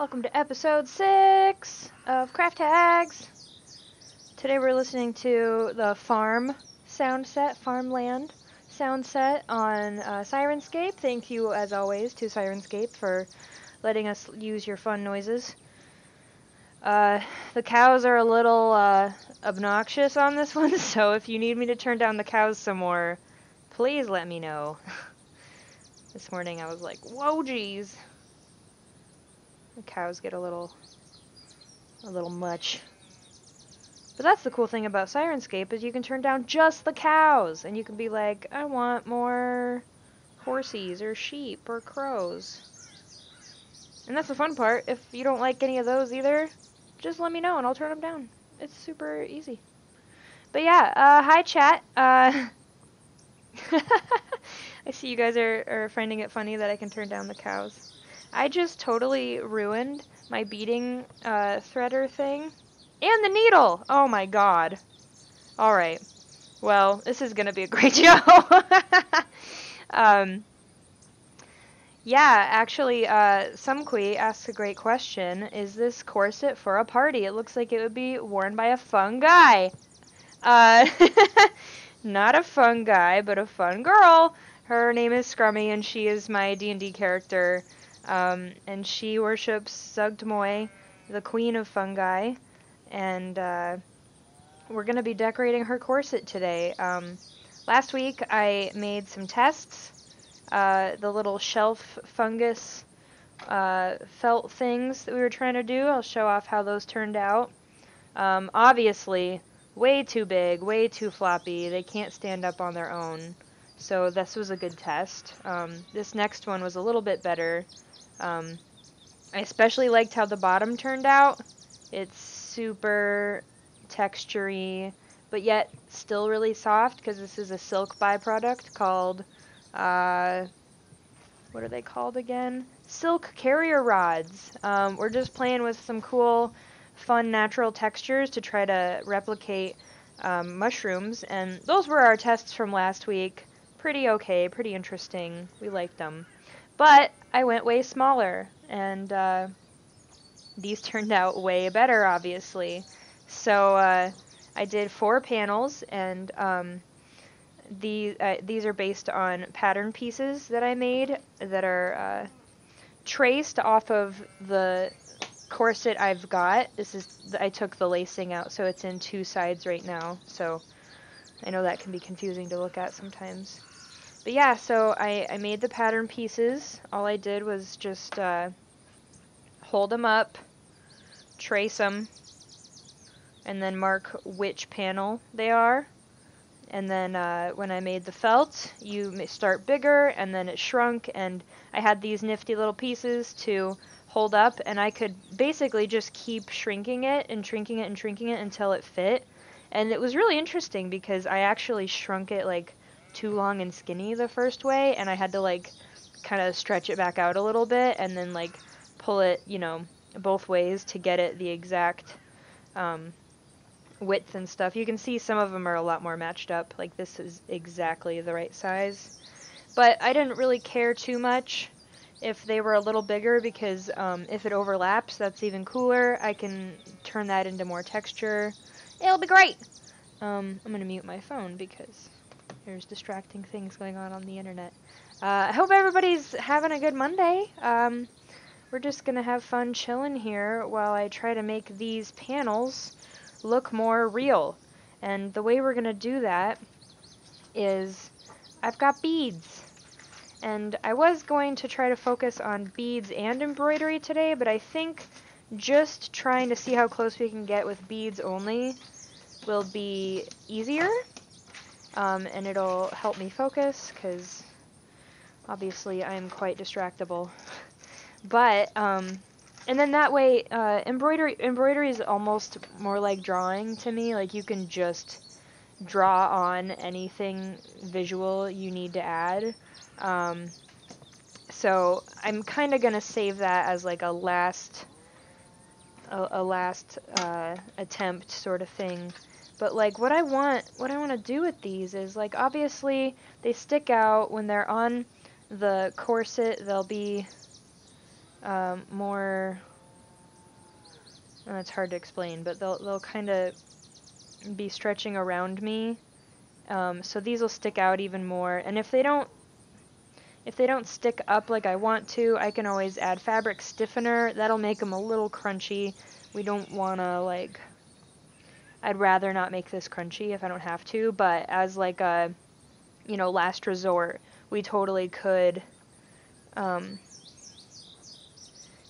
Welcome to episode 6 of Craft Hags. Today we're listening to the farmland sound set on Sirenscape. Thank you, as always, to Sirenscape for letting us use your fun noises. The cows are a little obnoxious on this one, so if you need me to turn down the cows some more, please let me know. This morning I was like, whoa geez. The cows get a little much. But that's the cool thing about Sirenscape is you can turn down just the cows, and you can be like, I want more horsies or sheep or crows. And that's the fun part. If you don't like any of those either, just let me know and I'll turn them down. It's super easy. But yeah, hi chat. I see you guys are finding it funny that I can turn down the cows. I just totally ruined my beading threader thing. And the needle! Oh my god. Alright. Well, this is gonna be a great show. Yeah, actually, Sumqui asks a great question. Is this corset for a party? It looks like it would be worn by a fun guy. Not a fun guy, but a fun girl. Her name is Scrummy, and she is my D&D character. And she worships Zugtmoy, the queen of fungi, and we're going to be decorating her corset today. Last week I made some tests, the little shelf fungus felt things that we were trying to do. I'll show off how those turned out. Obviously, way too big, way too floppy. They can't stand up on their own. So this was a good test. This next one was a little bit better. I especially liked how the bottom turned out. It's super textury, but yet still really soft because this is a silk byproduct called, what are they called again? Silk carrier rods. We're just playing with some cool, fun, natural textures to try to replicate mushrooms, and those were our tests from last week. Pretty okay, pretty interesting. We liked them. But I went way smaller, and these turned out way better, obviously. So I did 4 panels, and these are based on pattern pieces that I made that are traced off of the corset I've got. I took the lacing out, so it's in 2 sides right now. So I know that can be confusing to look at sometimes. But yeah, so I made the pattern pieces. All I did was just hold them up, trace them, and then mark which panel they are. And then when I made the felt, you start bigger, and then it shrunk, and I had these nifty little pieces to hold up, and I could basically just keep shrinking it and shrinking it and shrinking it until it fit. And it was really interesting because I actually shrunk it like too long and skinny the first way, and I had to like kind of stretch it back out a little bit and then like pull it, you know, both ways to get it the exact width and stuff. You can see some of them are a lot more matched up, like this is exactly the right size. But I didn't really care too much if they were a little bigger because if it overlaps, that's even cooler. I can turn that into more texture. It'll be great! I'm gonna mute my phone because there's distracting things going on the internet. I hope everybody's having a good Monday. We're just gonna have fun chilling here while I try to make these panels look more real. And the way we're gonna do that is I've got beads. And I was going to try to focus on beads and embroidery today, but I think just trying to see how close we can get with beads only will be easier. And it'll help me focus, because obviously I'm quite distractible. But, and then that way, embroidery is almost more like drawing to me. Like, you can just draw on anything visual you need to add. So I'm kind of going to save that as like a last attempt sort of thing. But like what I want to do with these is like obviously they stick out when they're on the corset. They'll be more it's hard to explain, but they'll kind of be stretching around me. So these will stick out even more. And if they don't stick up like I want to, I can always add fabric stiffener. That'll make them a little crunchy. We don't want to, like, I'd rather not make this crunchy if I don't have to, but as like a, you know, last resort, we totally could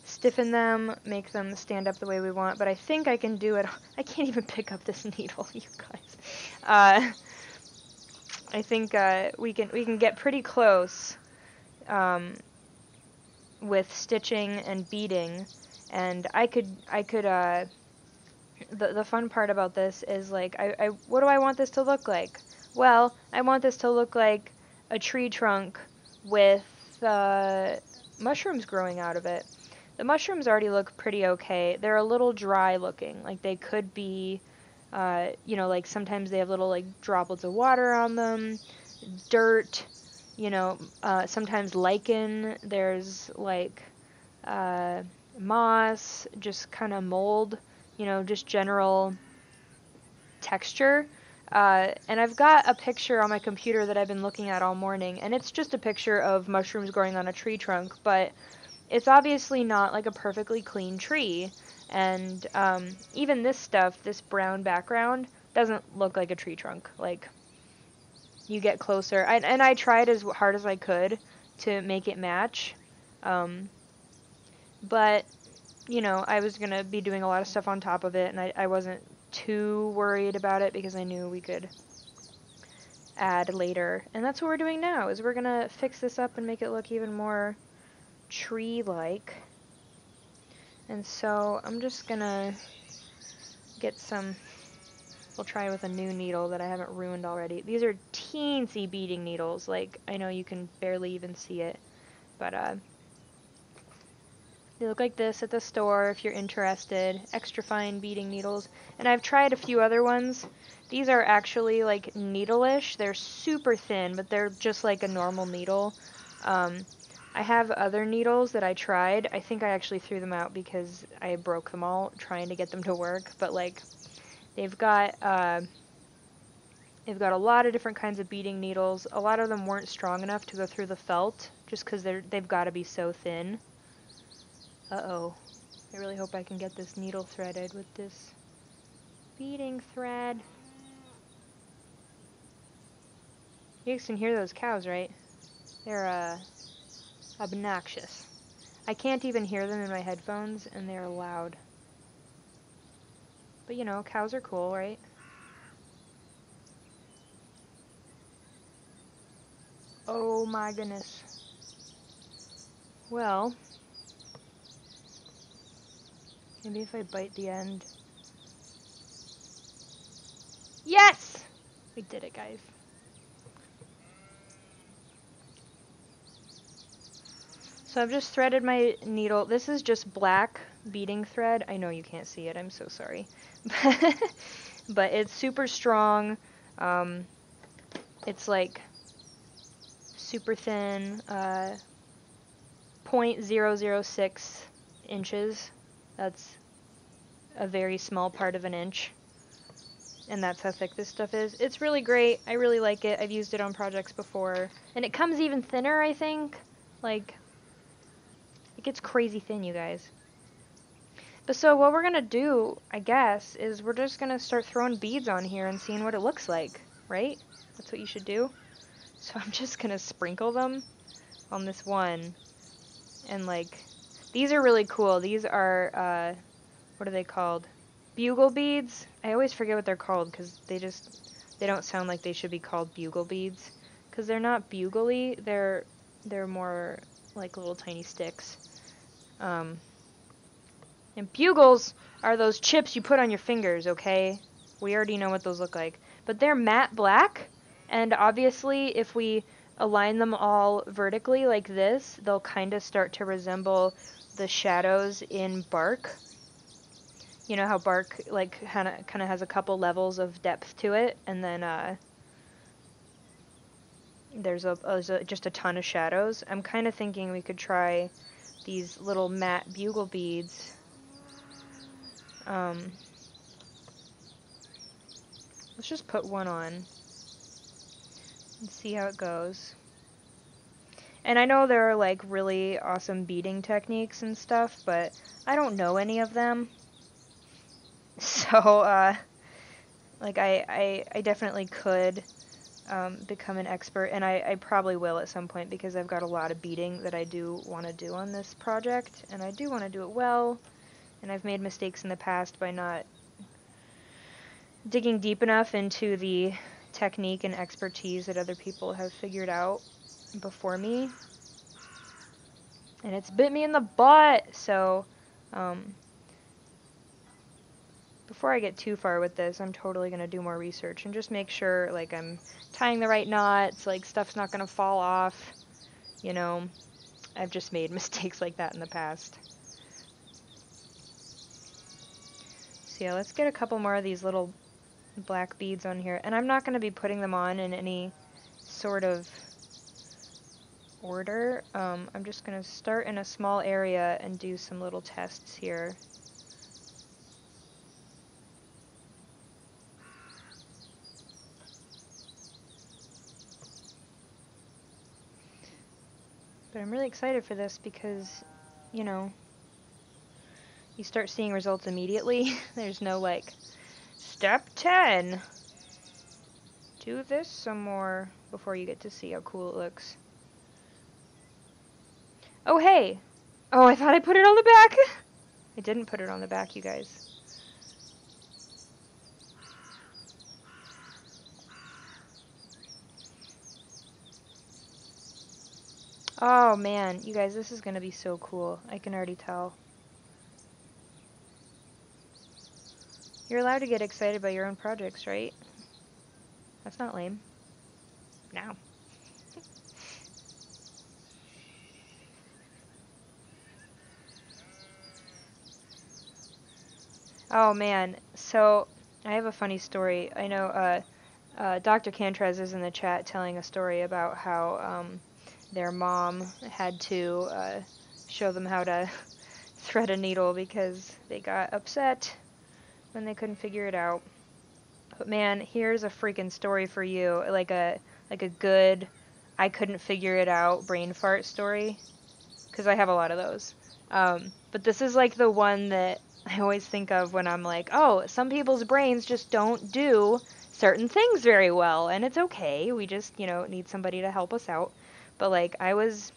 stiffen them, make them stand up the way we want, but I think I can do it. I can't even pick up this needle, you guys. I think we can get pretty close with stitching and beading, and I could the fun part about this is, like, what do I want this to look like? Well, I want this to look like a tree trunk with mushrooms growing out of it. The mushrooms already look pretty okay. They're a little dry looking, like they could be, you know, like sometimes they have little like droplets of water on them, dirt, you know, sometimes lichen, there's like moss, just kind of mold, you know, just general texture. And I've got a picture on my computer that I've been looking at all morning, and it's just a picture of mushrooms growing on a tree trunk, but it's obviously not like a perfectly clean tree. And even this stuff, this brown background, doesn't look like a tree trunk. Like, you get closer, and I tried as hard as I could to make it match, but, you know, I was going to be doing a lot of stuff on top of it, and I wasn't too worried about it because I knew we could add later. And that's what we're doing now, is we're going to fix this up and make it look even more tree-like. And so I'm just going to get some... We'll try with a new needle that I haven't ruined already. These are teensy beading needles. Like, I know you can barely even see it, but they look like this at the store if you're interested. Extra fine beading needles. And I've tried a few other ones. These are actually like needle-ish. They're super thin, but they're just like a normal needle. I have other needles that I tried. I think I actually threw them out because I broke them all trying to get them to work, but like, they've got a lot of different kinds of beading needles. A lot of them weren't strong enough to go through the felt, just because they've got to be so thin. Uh-oh. I really hope I can get this needle threaded with this beading thread. You guys can hear those cows, right? They're obnoxious. I can't even hear them in my headphones, and they're loud. But, you know, cows are cool, right? Oh my goodness. Well, maybe if I bite the end. Yes! We did it, guys. So I've just threaded my needle. This is just black beading thread. I know you can't see it. I'm so sorry. But it's super strong. It's like super thin. 0.006 inches. That's a very small part of an inch. And that's how thick this stuff is. It's really great. I really like it. I've used it on projects before. And it comes even thinner, I think. Like, it gets crazy thin, you guys. But so what we're going to do, I guess, is we're just going to start throwing beads on here and seeing what it looks like, right? That's what you should do. So I'm just going to sprinkle them on this one. And, like, these are really cool. These are, what are they called? Bugle beads. I always forget what they're called because they don't sound like they should be called bugle beads. Because they're not bugly. They're more like little tiny sticks. And bugles are those chips you put on your fingers, okay? We already know what those look like. But they're matte black, and obviously if we align them all vertically like this, they'll kind of start to resemble the shadows in bark. You know how bark like kind of has a couple levels of depth to it, and then there's just a ton of shadows. I'm kind of thinking we could try these little matte bugle beads Let's just put one on and see how it goes. And I know there are like really awesome beading techniques and stuff, but I don't know any of them. So, like I definitely could become an expert, and I probably will at some point because I've got a lot of beading that I do want to do on this project, and I do want to do it well, and I've made mistakes in the past by not digging deep enough into the technique and expertise that other people have figured out before me. And it's bit me in the butt, so before I get too far with this, I'm totally going to do more research and just make sure, like, I'm tying the right knots, like, stuff's not going to fall off, you know. I've just made mistakes like that in the past. So yeah, let's get a couple more of these little black beads on here. And I'm not going to be putting them on in any sort of order. I'm just going to start in a small area and do some little tests here. But I'm really excited for this because, you know, you start seeing results immediately. There's no, like, step 10. Do this some more before you get to see how cool it looks. Oh, hey! Oh, I thought I put it on the back! I didn't put it on the back, you guys. Oh, man. You guys, this is gonna be so cool. I can already tell. You're allowed to get excited by your own projects, right? That's not lame. No. Oh, man. So, I have a funny story. I know, Dr. Cantrez is in the chat telling a story about how, their mom had to, show them how to thread a needle because they got upset when they couldn't figure it out. But man, here's a freaking story for you. Like a good, I couldn't figure it out brain fart story. Because I have a lot of those. But this is like the one that I always think of when I'm like, oh, some people's brains just don't do certain things very well. And it's okay. We just, you know, need somebody to help us out. But like, I was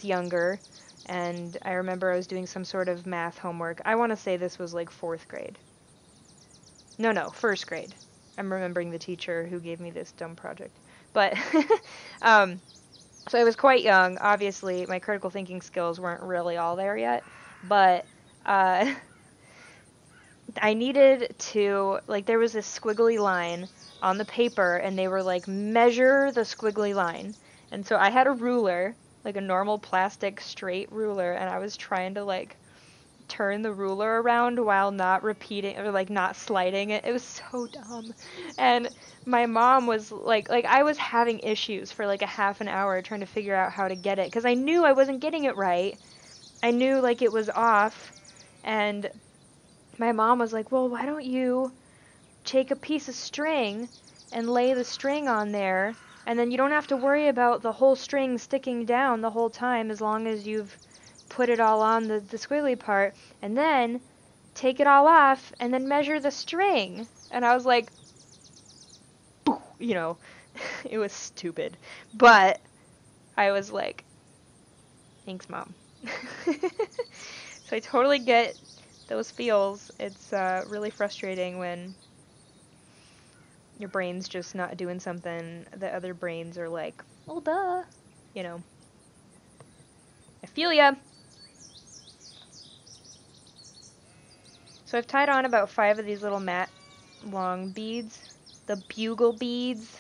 younger. And I remember I was doing some sort of math homework. I want to say this was like 4th grade. No, 1st grade. I'm remembering the teacher who gave me this dumb project. But, so I was quite young. Obviously, my critical thinking skills weren't really all there yet. But, I needed to, like, there was this squiggly line on the paper, and they were like, measure the squiggly line. And so I had a ruler, like a normal plastic straight ruler, and I was trying to, like, turn the ruler around while not repeating or like not sliding it. It was so dumb. And my mom was like I was having issues for like a half an hour trying to figure out how to get it because I knew I wasn't getting it right. I knew like it was off, and my mom was like, well, why don't you take a piece of string and lay the string on there, and then you don't have to worry about the whole string sticking down the whole time as long as you've put it all on the squiggly part, and then take it all off and then measure the string. And I was like, you know, it was stupid, but I was like, thanks, Mom. So I totally get those feels. It's really frustrating when your brain's just not doing something that other brains are like, well, duh, you know. I feel ya. So I've tied on about 5 of these little matte long beads, the bugle beads.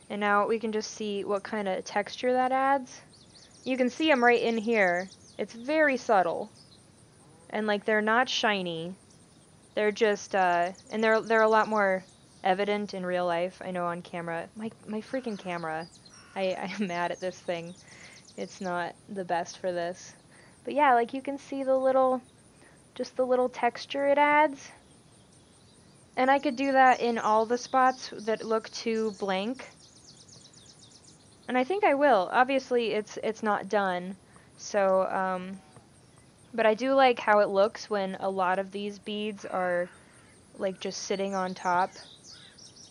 And now we can just see what kind of texture that adds. You can see them right in here. It's very subtle. And like they're not shiny. They're just and they're a lot more evident in real life. I know on camera. My freaking camera. I'm mad at this thing. It's not the best for this. But yeah, like you can see the little, just the little texture it adds. And I could do that in all the spots that look too blank. And I think I will. Obviously, it's not done. So, but I do like how it looks when a lot of these beads are like just sitting on top.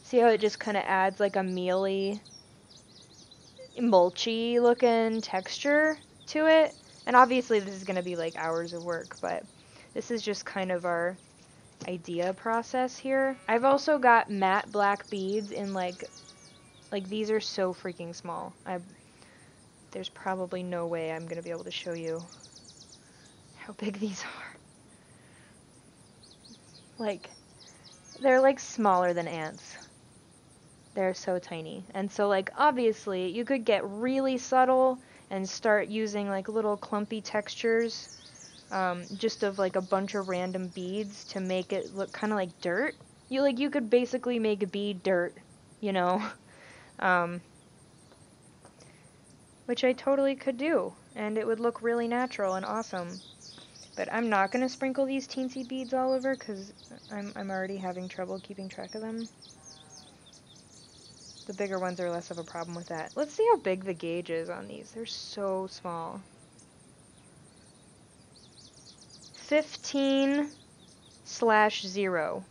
See how it just kind of adds like a mealy, mulchy looking texture to it? And obviously this is going to be like hours of work, but this is just kind of our idea process here. I've also got matte black beads in like these are so freaking small. There's probably no way I'm going to be able to show you how big these are. Like, they're like smaller than ants. They're so tiny. And so like obviously you could get really subtle and start using like little clumpy textures just of like a bunch of random beads to make it look kind of like dirt. You could basically make a bead dirt, you know, which I totally could do, and it would look really natural and awesome. But I'm not gonna sprinkle these teensy beads all over because I'm already having trouble keeping track of them. The bigger ones are less of a problem with that. Let's see how big the gauge is on these. They're so small. 15/0.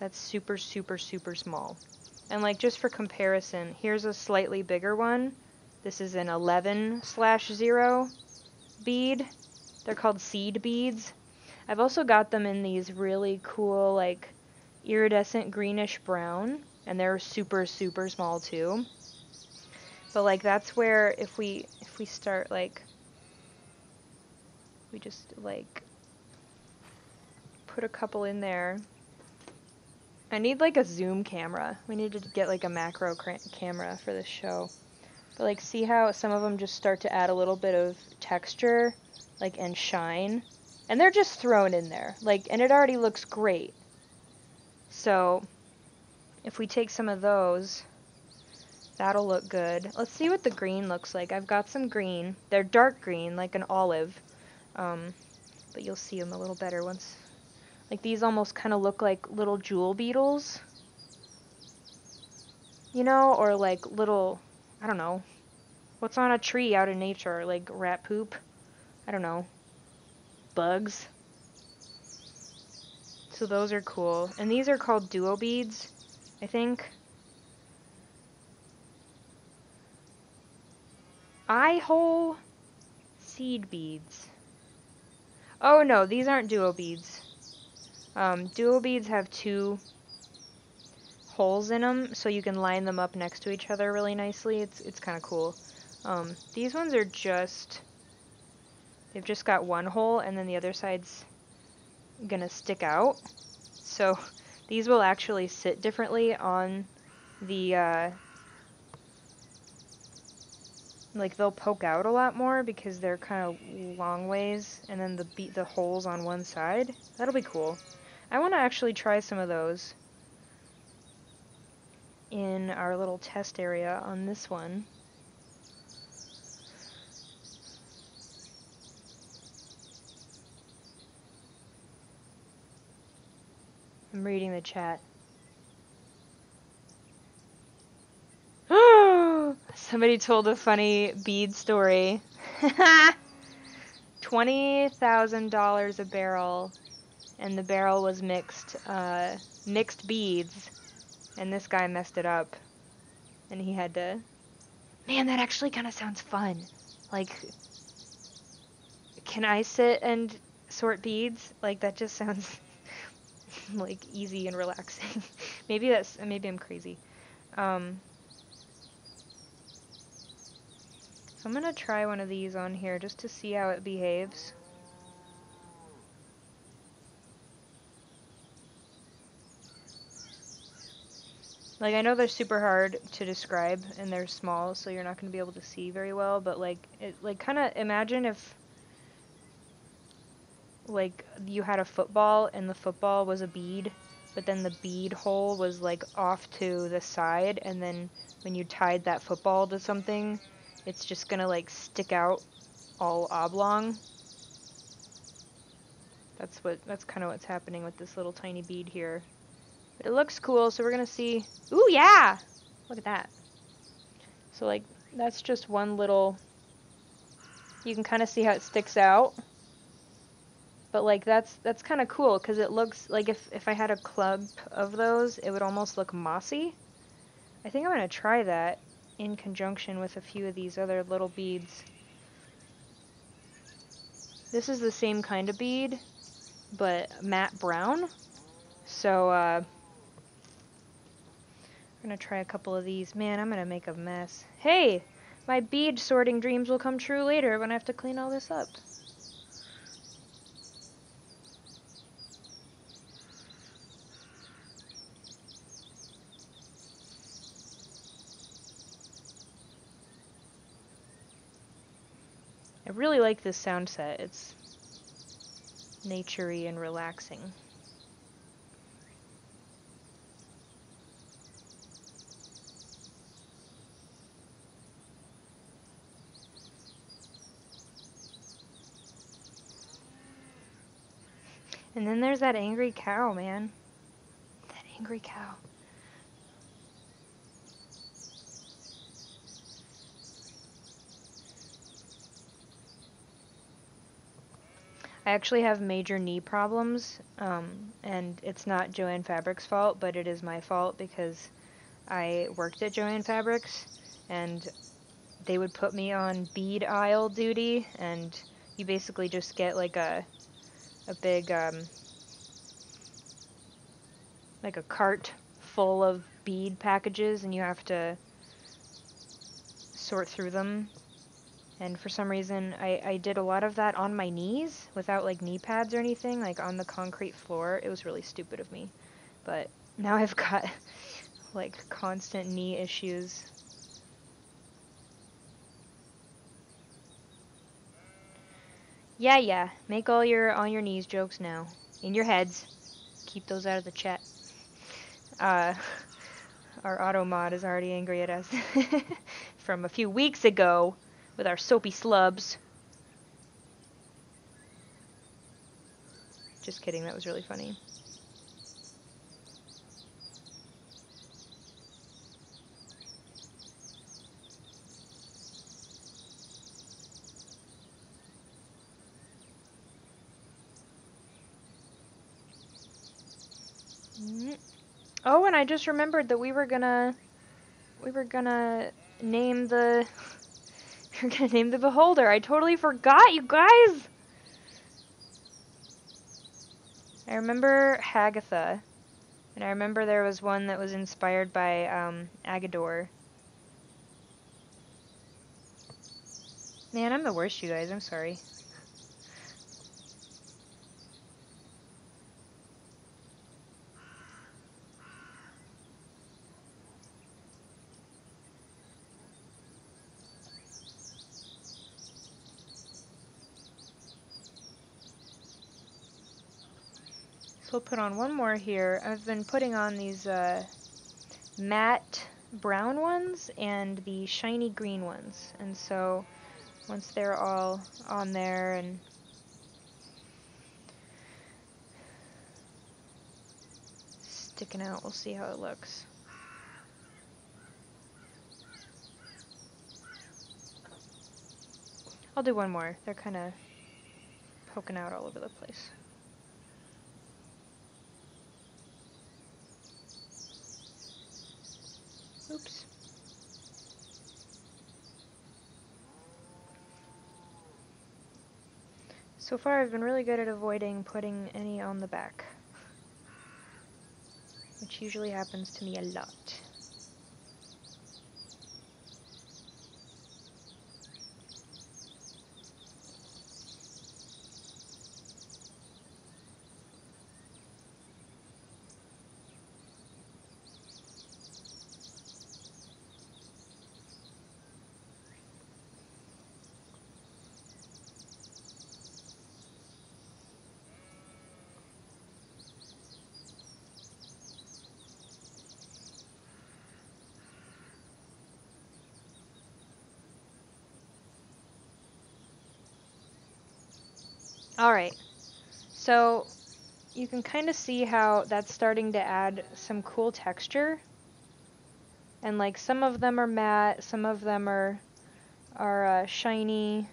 That's super, super, super small. And like just for comparison, here's a slightly bigger one. This is an 11/0 bead. They're called seed beads. I've also got them in these really cool like iridescent greenish brown, and they're super, super small too. But like that's where if we start like, we just like put a couple in there. I need like a zoom camera. We need to get like a macro camera for this show. But like see how some of them just start to add a little bit of texture like and shine, and they're just thrown in there like, and it already looks great. So if we take some of those, that'll look good. Let's see what the green looks like. I've got some green. They're dark green like an olive, but you'll see them a little better once. Like these almost kind of look like little jewel beetles, you know, or like little, I don't know, what's on a tree out in nature, like rat poop, I don't know, bugs. So those are cool. And these are called duo beads, I think. Eye hole seed beads. Oh no, these aren't duo beads. Duo beads have 2 holes in them, so you can line them up next to each other really nicely. It's kind of cool. These ones are just, they've just got 1 hole, and then the other side's gonna stick out. So these will actually sit differently on the, like they'll poke out a lot more because they're kind of long ways, and then the holes on one side. That'll be cool. I want to actually try some of those in our little test area on this one. I'm reading the chat. Somebody told a funny bead story. $20,000 a barrel, and the barrel was mixed beads, and this guy messed it up, and he had to. Man, that actually kind of sounds fun. Like, can I sit and sort beads? Like, that just sounds like easy and relaxing. maybe I'm crazy. So I'm gonna try one of these on here just to see how it behaves. Like, I know they're super hard to describe and they're small, so you're not gonna be able to see very well, but like, kind of imagine if like you had a football and the football was a bead, but then the bead hole was like off to the side, and then when you tied that football to something, it's just gonna like stick out all oblong. That's kind of what's happening with this little tiny bead here. But it looks cool, so we're gonna see. Ooh, yeah! Look at that. So like, that's just one little, you can kind of see how it sticks out. But like, that's kind of cool, because it looks like if I had a clump of those, it would almost look mossy. I think I'm gonna try that in conjunction with a few of these other little beads. This is the same kind of bead, but matte brown. So, I'm gonna try a couple of these. Man, I'm gonna make a mess. Hey! My bead sorting dreams will come true later when I have to clean all this up. I really like this sound set. It's naturey and relaxing. And then there's that angry cow, man. That angry cow. I actually have major knee problems, and it's not Joann Fabric's fault, but it is my fault because I worked at Joann Fabrics, and they would put me on bead aisle duty, and you basically just get like a big, like a cart full of bead packages, and you have to sort through them. And for some reason, I did a lot of that on my knees without like knee pads or anything, like on the concrete floor. It was really stupid of me. But now I've got like constant knee issues. Yeah, make all your on your knees jokes now. In your heads. Keep those out of the chat. Our auto mod is already angry at us from a few weeks ago with our soapy slubs. Just kidding, that was really funny. Oh, and I just remembered that we were gonna name the we're gonna name the beholder. I totally forgot, you guys. I remember Hagatha, and I remember there was one that was inspired by Agador. Man, I'm the worst, you guys. I'm sorry. So we'll put on one more here. I've been putting on these matte brown ones and the shiny green ones. And so once they're all on there and sticking out, we'll see how it looks. I'll do one more. They're kind of poking out all over the place. Oops. So far I've been really good at avoiding putting any on the back, which usually happens to me a lot. Alright, so you can kind of see how that's starting to add some cool texture. And like some of them are matte, some of them are shiny.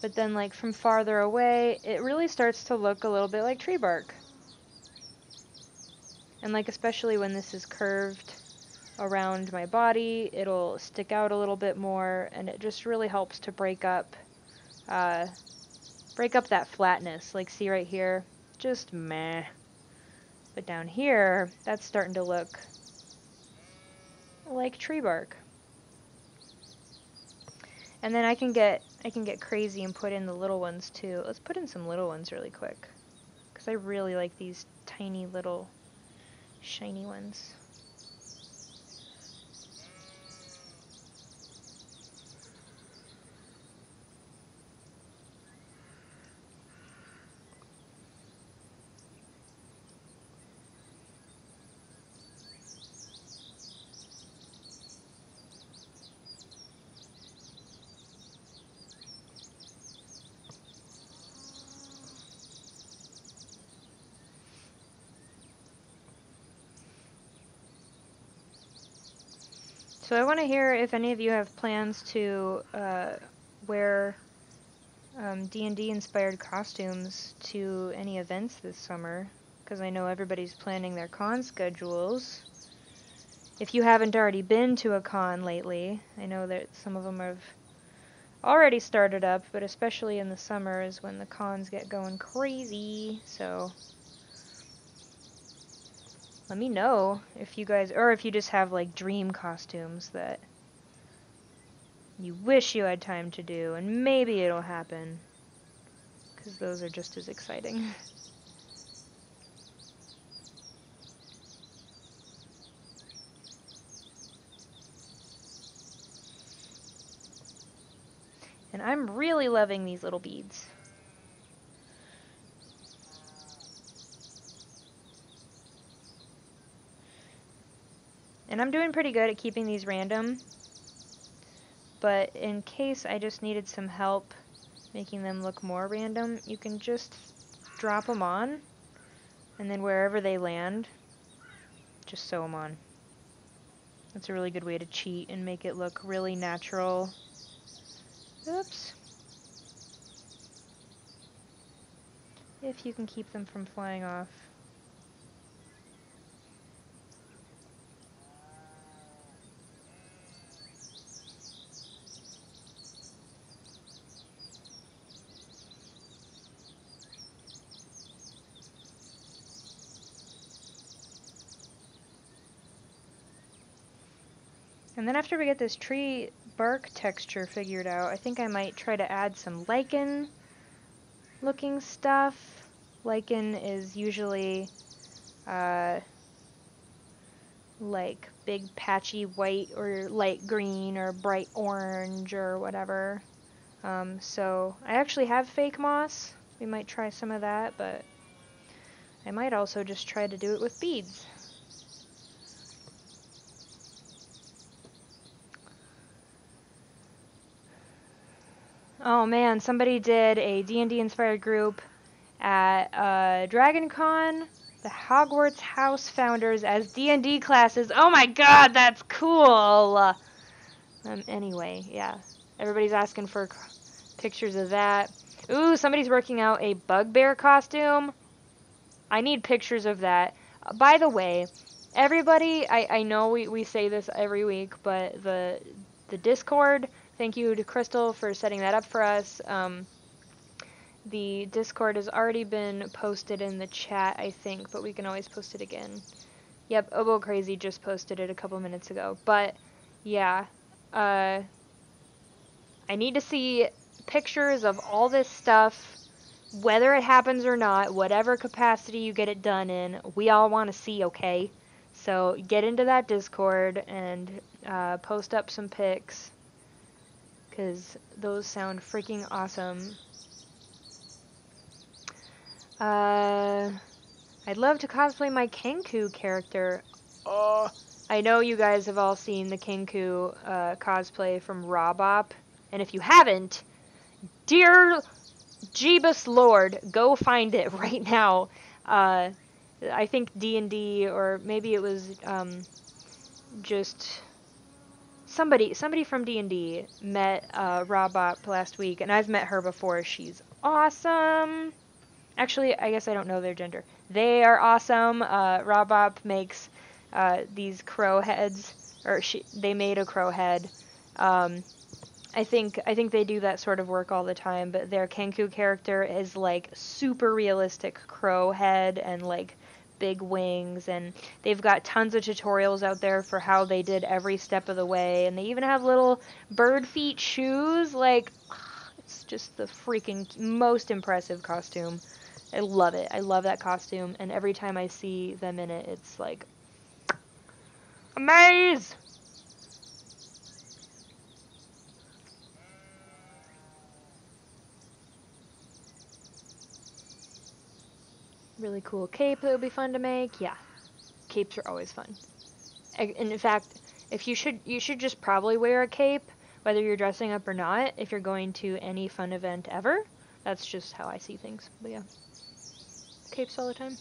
But then like from farther away, it really starts to look a little bit like tree bark. And like especially when this is curved around my body, it'll stick out a little bit more, and it just really helps to break up that flatness. Like see right here, just meh. But down here, that's starting to look like tree bark. And then I can get crazy and put in the little ones too. Let's put in some little ones really quick, because I really like these tiny little shiny ones. So I want to hear if any of you have plans to wear D&D inspired costumes to any events this summer, because I know everybody's planning their con schedules. If you haven't already been to a con lately, I know that some of them have already started up, but especially in the summer is when the cons get going crazy, so let me know if you guys, or if you just have like dream costumes that you wish you had time to do, and maybe it'll happen, because those are just as exciting. And I'm really loving these little beads. And I'm doing pretty good at keeping these random, but in case I just needed some help making them look more random, you can just drop them on, and then wherever they land, just sew them on. That's a really good way to cheat and make it look really natural. Oops. If you can keep them from flying off. And then after we get this tree bark texture figured out, I think I might try to add some lichen looking stuff. Lichen is usually like big patchy white or light green or bright orange or whatever. So I actually have fake moss. We might try some of that, but I might also just try to do it with beads. Oh man, somebody did a D&D inspired group at DragonCon, the Hogwarts House Founders as D&D classes. Oh my god, that's cool! Anyway, yeah. Everybody's asking for pictures of that. Ooh, somebody's working out a bugbear costume. I need pictures of that. By the way, everybody, I know we say this every week, but the Discord, thank you to Crystal for setting that up for us. The Discord has already been posted in the chat, I think, but we can always post it again. Yep, Obo Crazy just posted it a couple minutes ago. But, yeah, I need to see pictures of all this stuff, whether it happens or not, whatever capacity you get it done in. We all want to see, okay? So get into that Discord and post up some pics, because those sound freaking awesome. I'd love to cosplay my Kenku character. Oh, I know you guys have all seen the Kenku cosplay from Robop, and if you haven't, Dear Jeebus Lord, go find it right now. I think D&D, or maybe it was just somebody from D&D met Robop last week, and I've met her before. She's awesome. Actually, I guess I don't know their gender. They are awesome. Robop makes these crow heads, or they made a crow head. I think they do that sort of work all the time, but their Kenku character is like super realistic crow head and like big wings, and they've got tons of tutorials out there for how they did every step of the way, and they even have little bird feet shoes. Like, it's just the freaking most impressive costume. I love it. I love that costume, and every time I see them in it, it's like, amaze! Really cool cape that would be fun to make. Yeah, capes are always fun. And in fact, if you should just probably wear a cape, whether you're dressing up or not, if you're going to any fun event ever. That's just how I see things. But yeah, capes all the time.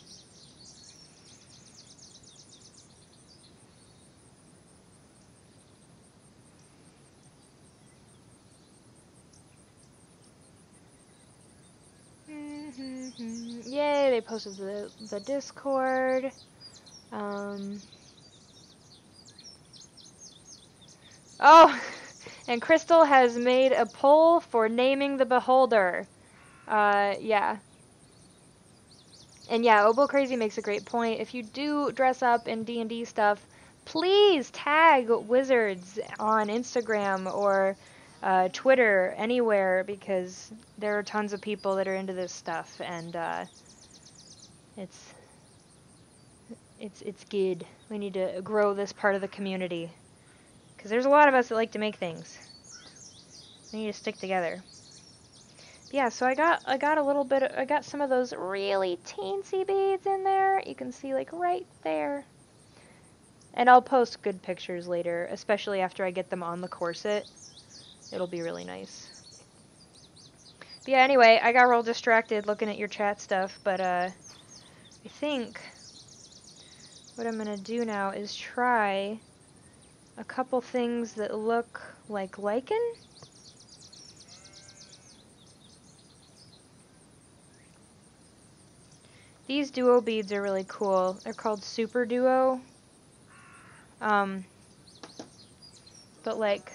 Yay, they posted the Discord. Oh, and Crystal has made a poll for naming the beholder. Yeah. And yeah, Obo Crazy makes a great point. If you do dress up in D&D stuff, please tag Wizards on Instagram or Twitter, anywhere, because there are tons of people that are into this stuff, and it's good. We need to grow this part of the community, because there's a lot of us that like to make things. We need to stick together. Yeah, so I got a little bit. I got some of those really teensy beads in there. You can see like right there. And I'll post good pictures later, especially after I get them on the corset. It'll be really nice. But yeah, anyway, I got real distracted looking at your chat stuff, but I think what I'm gonna do now is try a couple things that look like Lichen. These duo beads are really cool. They're called Super Duo. But like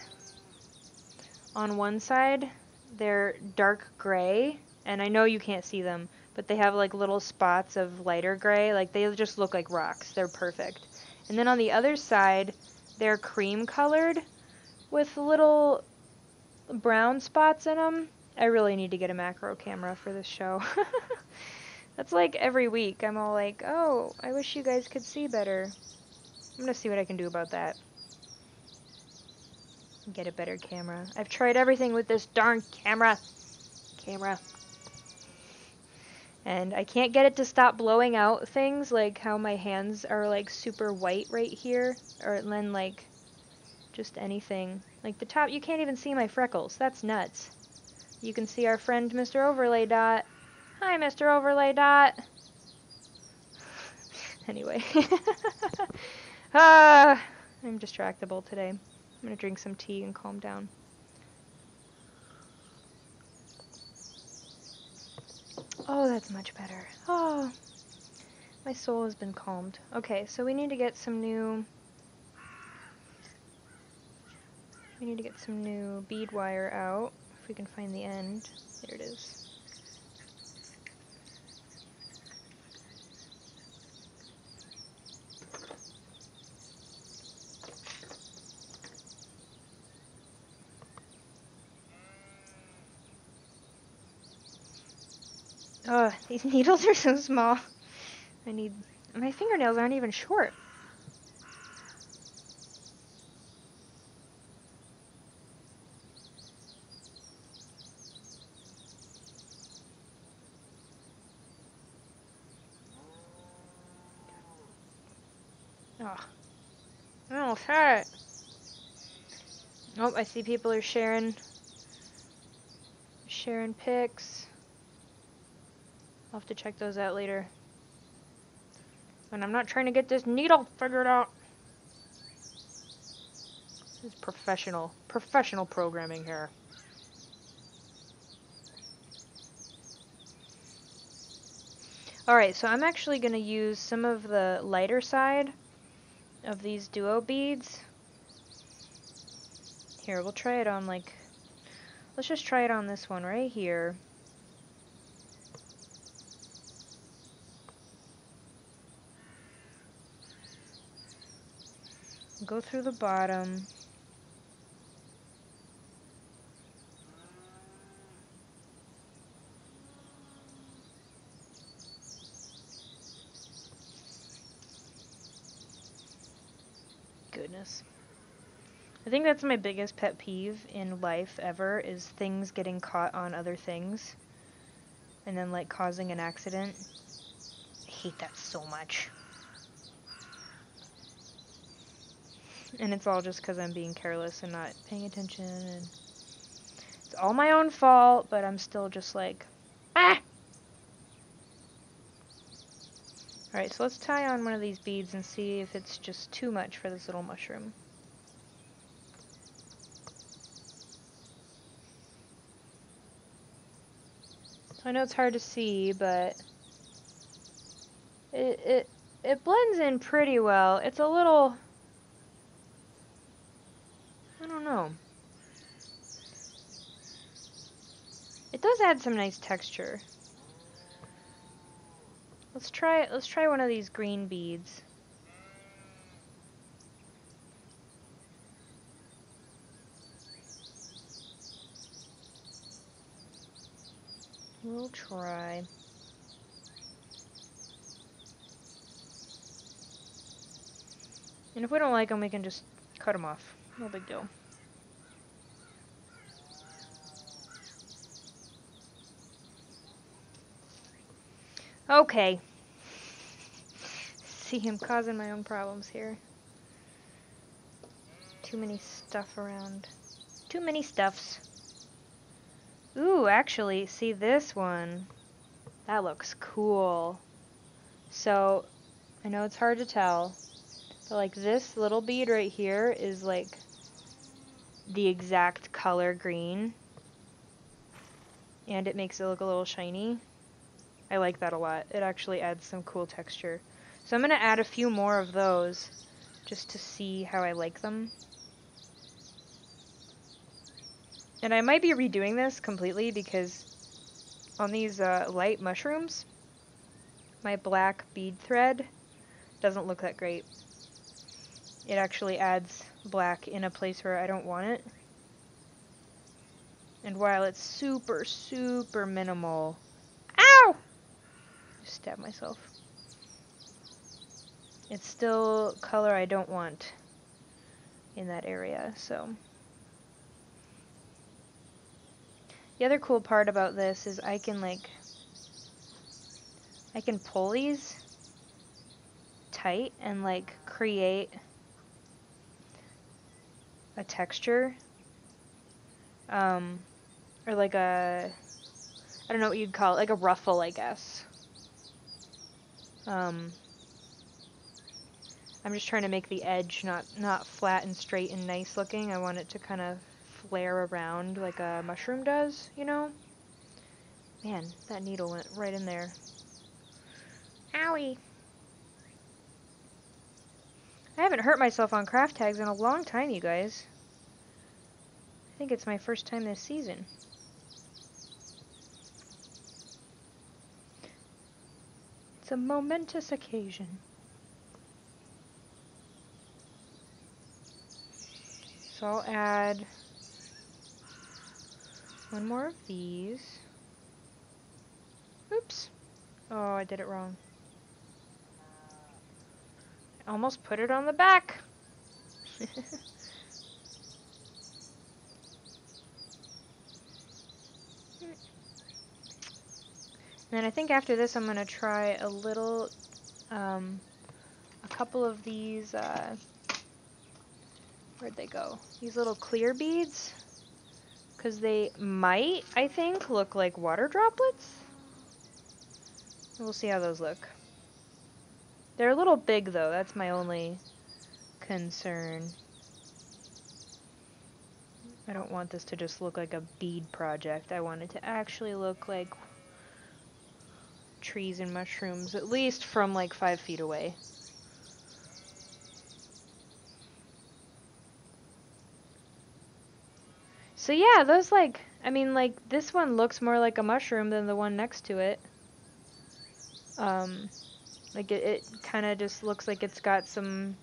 on one side, they're dark gray, and I know you can't see them, but they have like little spots of lighter gray. Like they just look like rocks. They're perfect. And then on the other side, they're cream colored with little brown spots in them. I really need to get a macro camera for this show. That's like every week. I'm all like, oh, I wish you guys could see better. I'm gonna see what I can do about that. Get a better camera. I've tried everything with this darn camera. And I can't get it to stop blowing out things, like how my hands are like super white right here. Or then like just anything. Like the top, you can't even see my freckles. That's nuts. You can see our friend Mr. Overlay Dot. Hi, Mr. Overlay Dot. Anyway. I'm distractible today. I'm gonna drink some tea and calm down. Oh, that's much better. Oh, my soul has been calmed. Okay, so we need to get some new... bead wire out, if we can find the end. There it is. Oh, these needles are so small. My fingernails aren't even short. Oh, shit. Oh, I see people are sharing sharing pics. I'll have to check those out later. And I'm not trying to get this needle figured out. This is professional programming here. Alright, so I'm actually going to use some of the lighter side of these duo beads. Here, we'll try it on like, let's just try it on this one right here. Go through the bottom. Goodness. I think that's my biggest pet peeve in life ever, is things getting caught on other things and then like causing an accident. I hate that so much. And it's all just because I'm being careless and not paying attention, and it's all my own fault, but I'm still just like, ah! Alright, so let's tie on one of these beads and see if it's just too much for this little mushroom. I know it's hard to see, but it blends in pretty well. It's a little, I don't know. It does add some nice texture. Let's try one of these green beads. We'll try. And if we don't like them, we can just cut them off. No big deal. Okay. See, I'm causing my own problems here. Too many stuff around. Too many stuffs. Ooh, actually, see this one? That looks cool. So, I know it's hard to tell, but like this little bead right here is like the exact color green. And it makes it look a little shiny. I like that a lot. It actually adds some cool texture. So I'm going to add a few more of those just to see how I like them. And I might be redoing this completely because on these light mushrooms, my black bead thread doesn't look that great. It actually adds black in a place where I don't want it. And while it's super, super minimal... Ow! Just stabbed myself. It's still color I don't want in that area, so... The other cool part about this is I can pull these tight and like create a texture, or like a, I don't know what you'd call it, like a ruffle, I guess. I'm just trying to make the edge not flat and straight and nice looking. I want it to kind of flare around like a mushroom does, you know? Man, that needle went right in there. Owie! I haven't hurt myself on craft tags in a long time, you guys. I think it's my first time this season. It's a momentous occasion. So I'll add one more of these. Oops. Oh, I did it wrong. I almost put it on the back. And then I think after this I'm going to try a little, a couple of these, where'd they go? These little clear beads. because they might, I think, look like water droplets. We'll see how those look. They're a little big though, that's my only concern. I don't want this to just look like a bead project. I want it to actually look like trees and mushrooms, at least from like 5 feet away. So yeah, those like, I mean like this one looks more like a mushroom than the one next to it. Like it kind of just looks like it's got some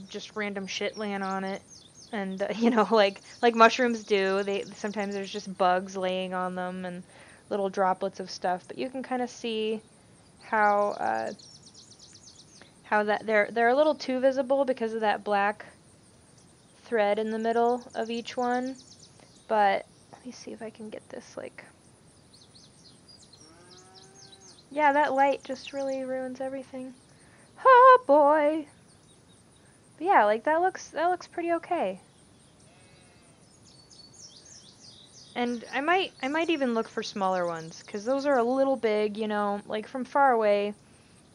just random shit laying on it. And you know, like mushrooms do, sometimes there's just bugs laying on them and little droplets of stuff, but you can kind of see how that they're a little too visible because of that black thread in the middle of each one. But let me see if I can get this like, yeah, that light just really ruins everything. Oh boy. But yeah, like that looks pretty okay. And I might even look for smaller ones, because those are a little big, you know, like from far away,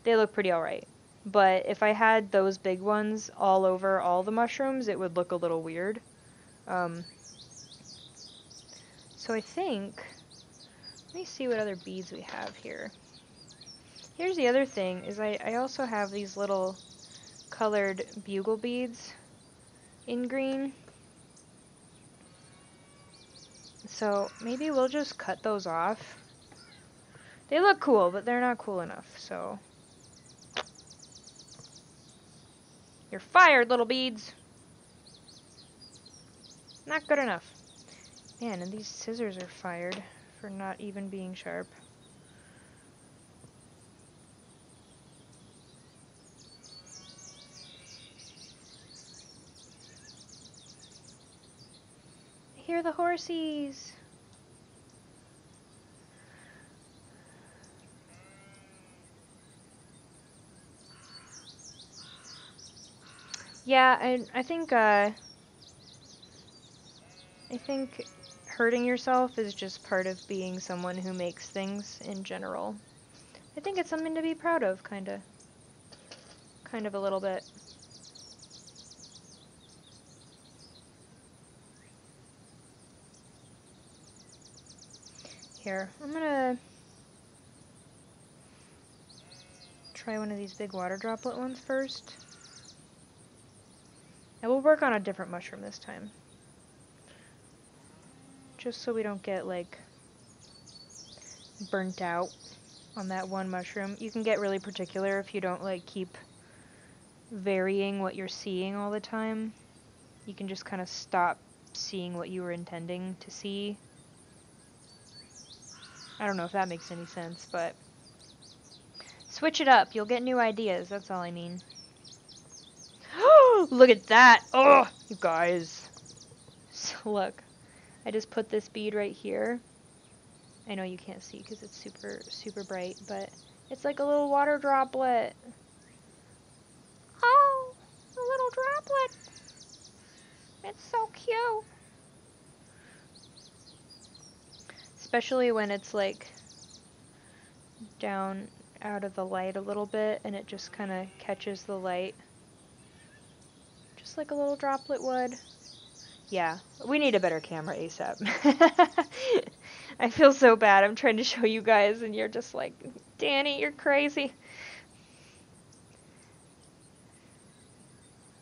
they look pretty alright. But if I had those big ones all over all the mushrooms, it would look a little weird. So I think, let me see what other beads we have here. Here's the other thing, is I also have these little colored bugle beads in green. So maybe we'll just cut those off. They look cool, but they're not cool enough, so. You're fired, little beads. Not good enough. Man, and these scissors are fired for not even being sharp. I hear the horsies. Yeah, I think hurting yourself is just part of being someone who makes things in general. I think it's something to be proud of, kind of a little bit. Here, I'm gonna try one of these big water droplet ones first. And we'll work on a different mushroom this time. Just so we don't get, like, burnt out on that one mushroom. You can get really particular if you don't, like, keep varying what you're seeing all the time. You can just kind of stop seeing what you were intending to see. I don't know if that makes any sense, but switch it up. You'll get new ideas. That's all I mean. Look at that! Oh, you guys. So look, I just put this bead right here. I know you can't see because it's super bright, but it's like a little water droplet. Oh, a little droplet. It's so cute. Especially when it's like down out of the light a little bit and it just kind of catches the light. Just like a little droplet would. Yeah, we need a better camera ASAP. I feel so bad. I'm trying to show you guys and you're just like, Danny, you're crazy.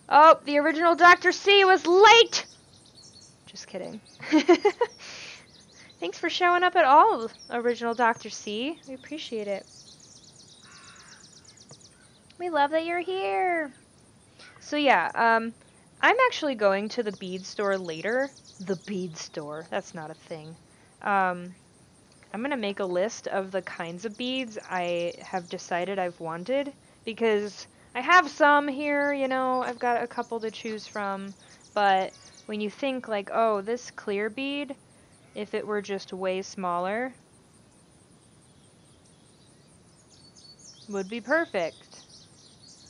Oh, the original Dr. C was late! Just kidding. Thanks for showing up at all, original Dr. C. We appreciate it. We love that you're here. So yeah, I'm actually going to the bead store later. The bead store. That's not a thing. I'm gonna make a list of the kinds of beads I have decided I've wanted, because I have some here, you know, I've got a couple to choose from, but when you think like, oh, this clear bead, if it were just way smaller, would be perfect.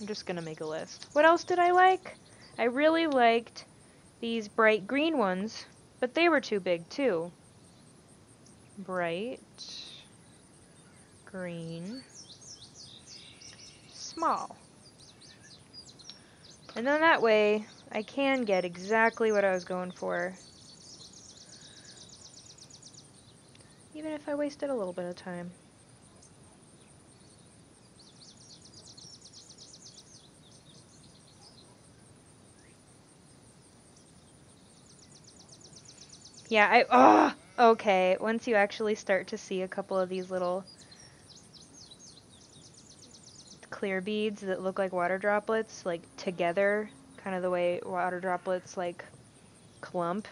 I'm just gonna make a list. What else did I like? I really liked these bright green ones. But they were too big too. Bright, green, small. And then that way, I can get exactly what I was going for. Even if I wasted a little bit of time. Yeah, okay. Once you actually start to see a couple of these little clear beads that look like water droplets, like together, kind of the way water droplets like clump.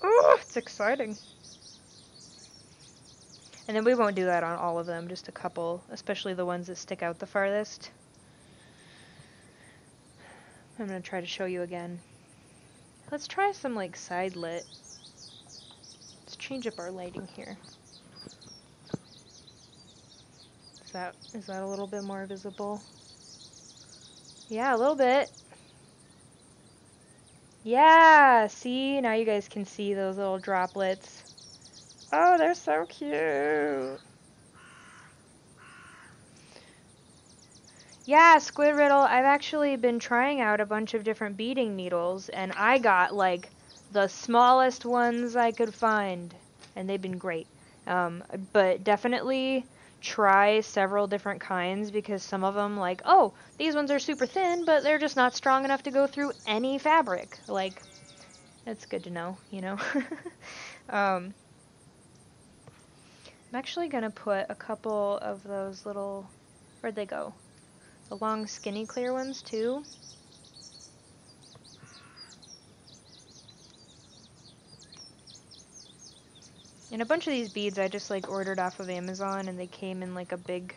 Oh, it's exciting. And then we won't do that on all of them, just a couple, especially the ones that stick out the farthest. I'm going to try to show you again. Let's try some like side lit. Let's change up our lighting here. Is that a little bit more visible? Yeah, a little bit. Yeah, see? Now you guys can see those little droplets. Oh, they're so cute. Yeah, Squid Riddle, I've actually been trying out a bunch of different beading needles, and I got, like, the smallest ones I could find, and they've been great. But definitely try several different kinds, because some of them, like, oh, these ones are super thin, but they're just not strong enough to go through any fabric. Like, that's good to know, you know? I'm actually gonna put a couple of those little... Where'd they go? The long skinny clear ones too. And a bunch of these beads I just like ordered off of Amazon, and they came in like a big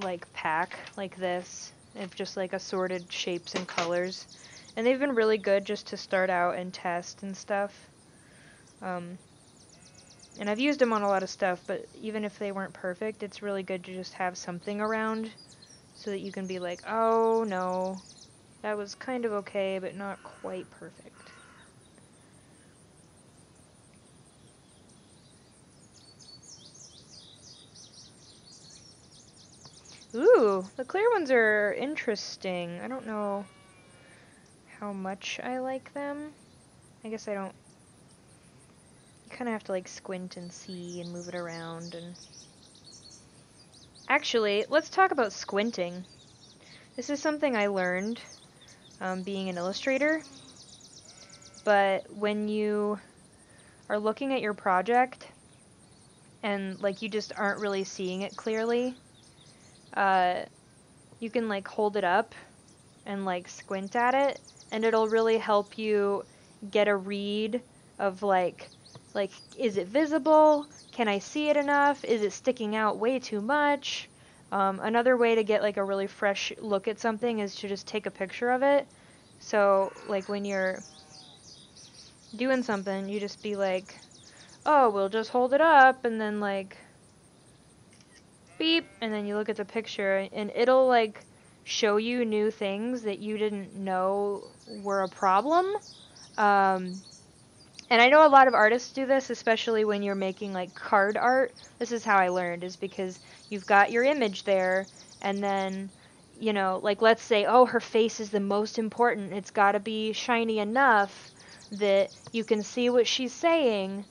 like pack like this of just like assorted shapes and colors. And they've been really good just to start out and test and stuff. And I've used them on a lot of stuff, but even if they weren't perfect, it's really good to just have something around so that you can be like, oh no, that was kind of okay, but not quite perfect. Ooh, the clear ones are interesting. I don't know how much I like them. I guess I don't... You kind of have to like squint and see and move it around and... Actually, let's talk about squinting. This is something I learned being an illustrator. But when you are looking at your project and like you just aren't really seeing it clearly, you can like hold it up and like squint at it, and it'll really help you get a read of like is it visible? Can I see it enough? Is it sticking out way too much? Another way to get like a really fresh look at something is to just take a picture of it. So like when you're doing something, you just be like, oh, we'll just hold it up, and then like beep, and then you look at the picture, and it'll like show you new things that you didn't know were a problem. And I know a lot of artists do this, especially when you're making like card art. This is how I learned, is because you've got your image there, and then, you know, like let's say, oh, her face is the most important. It's got to be shiny enough that you can see what she's saying,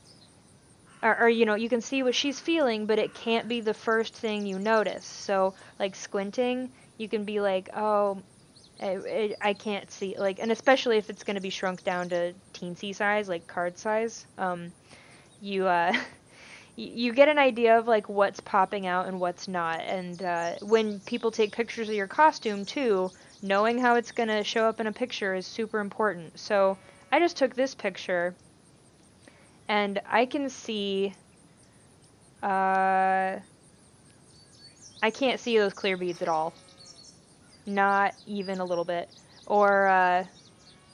or you know, you can see what she's feeling, but it can't be the first thing you notice. So like squinting, you can be like, oh, I can't see, like, and especially if it's going to be shrunk down to teensy size, like card size, you you get an idea of like what's popping out and what's not. And when people take pictures of your costume too, knowing how it's going to show up in a picture is super important. So I just took this picture, and I can see, I can't see those clear beads at all. Not even a little bit. Or,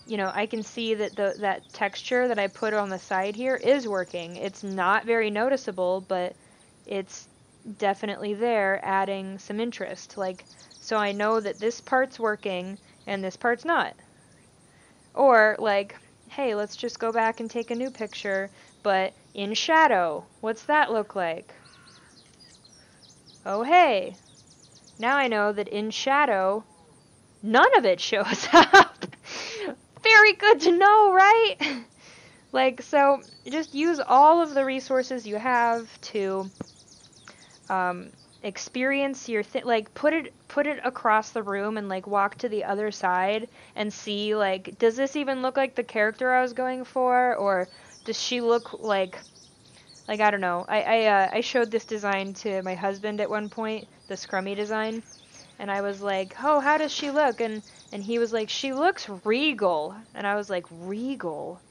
you know, I can see that that texture that I put on the side here is working. It's not very noticeable, but it's definitely there, adding some interest. Like, so I know that this part's working and this part's not. Or, like, hey, let's just go back and take a new picture, but in shadow. What's that look like? Oh, hey, now I know that in shadow, none of it shows up. Very good to know, right? Like, so just use all of the resources you have to experience your like put it across the room and like walk to the other side and see, like, does this even look like the character I was going for, or does she look like I don't know. I showed this design to my husband at one point, the scrummy design, and I was like, oh, how does she look? And he was like, she looks regal. And I was like, regal?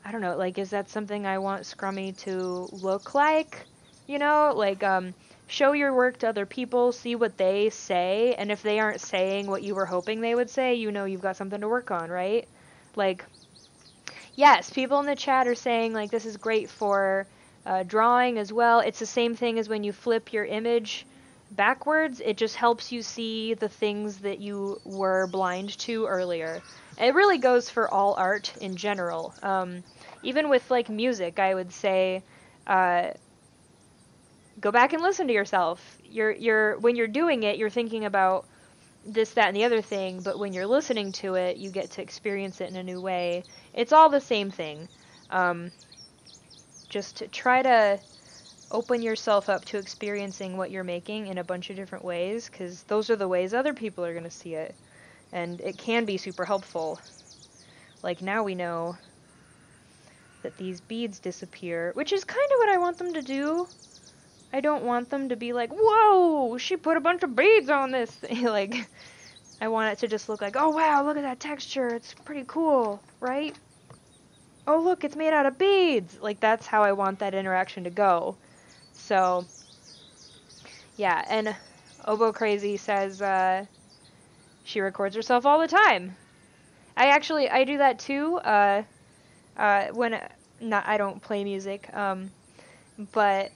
I don't know, like, is that something I want Scrummy to look like? You know, like, show your work to other people, see what they say, and if they aren't saying what you were hoping they would say, you know you've got something to work on, right? Like, yes, people in the chat are saying, like, this is great for drawing as well. It's the same thing as when you flip your image backwards. It just helps you see the things that you were blind to earlier. It really goes for all art in general. Even with, like, music, I would say, go back and listen to yourself. When you're doing it, you're thinking about this, that, and the other thing, but when you're listening to it, you get to experience it in a new way. It's all the same thing. Just to try to open yourself up to experiencing what you're making in a bunch of different ways, because those are the ways other people are going to see it. And it can be super helpful. Like, now we know that these beads disappear, which is kind of what I want them to do. I don't want them to be like, whoa, she put a bunch of beads on this thing. Like, I want it to just look like, oh wow, look at that texture, it's pretty cool, right? Oh look, it's made out of beads. Like, that's how I want that interaction to go. So, yeah, and Oboe Crazy says she records herself all the time. I do that too. When I don't play music, but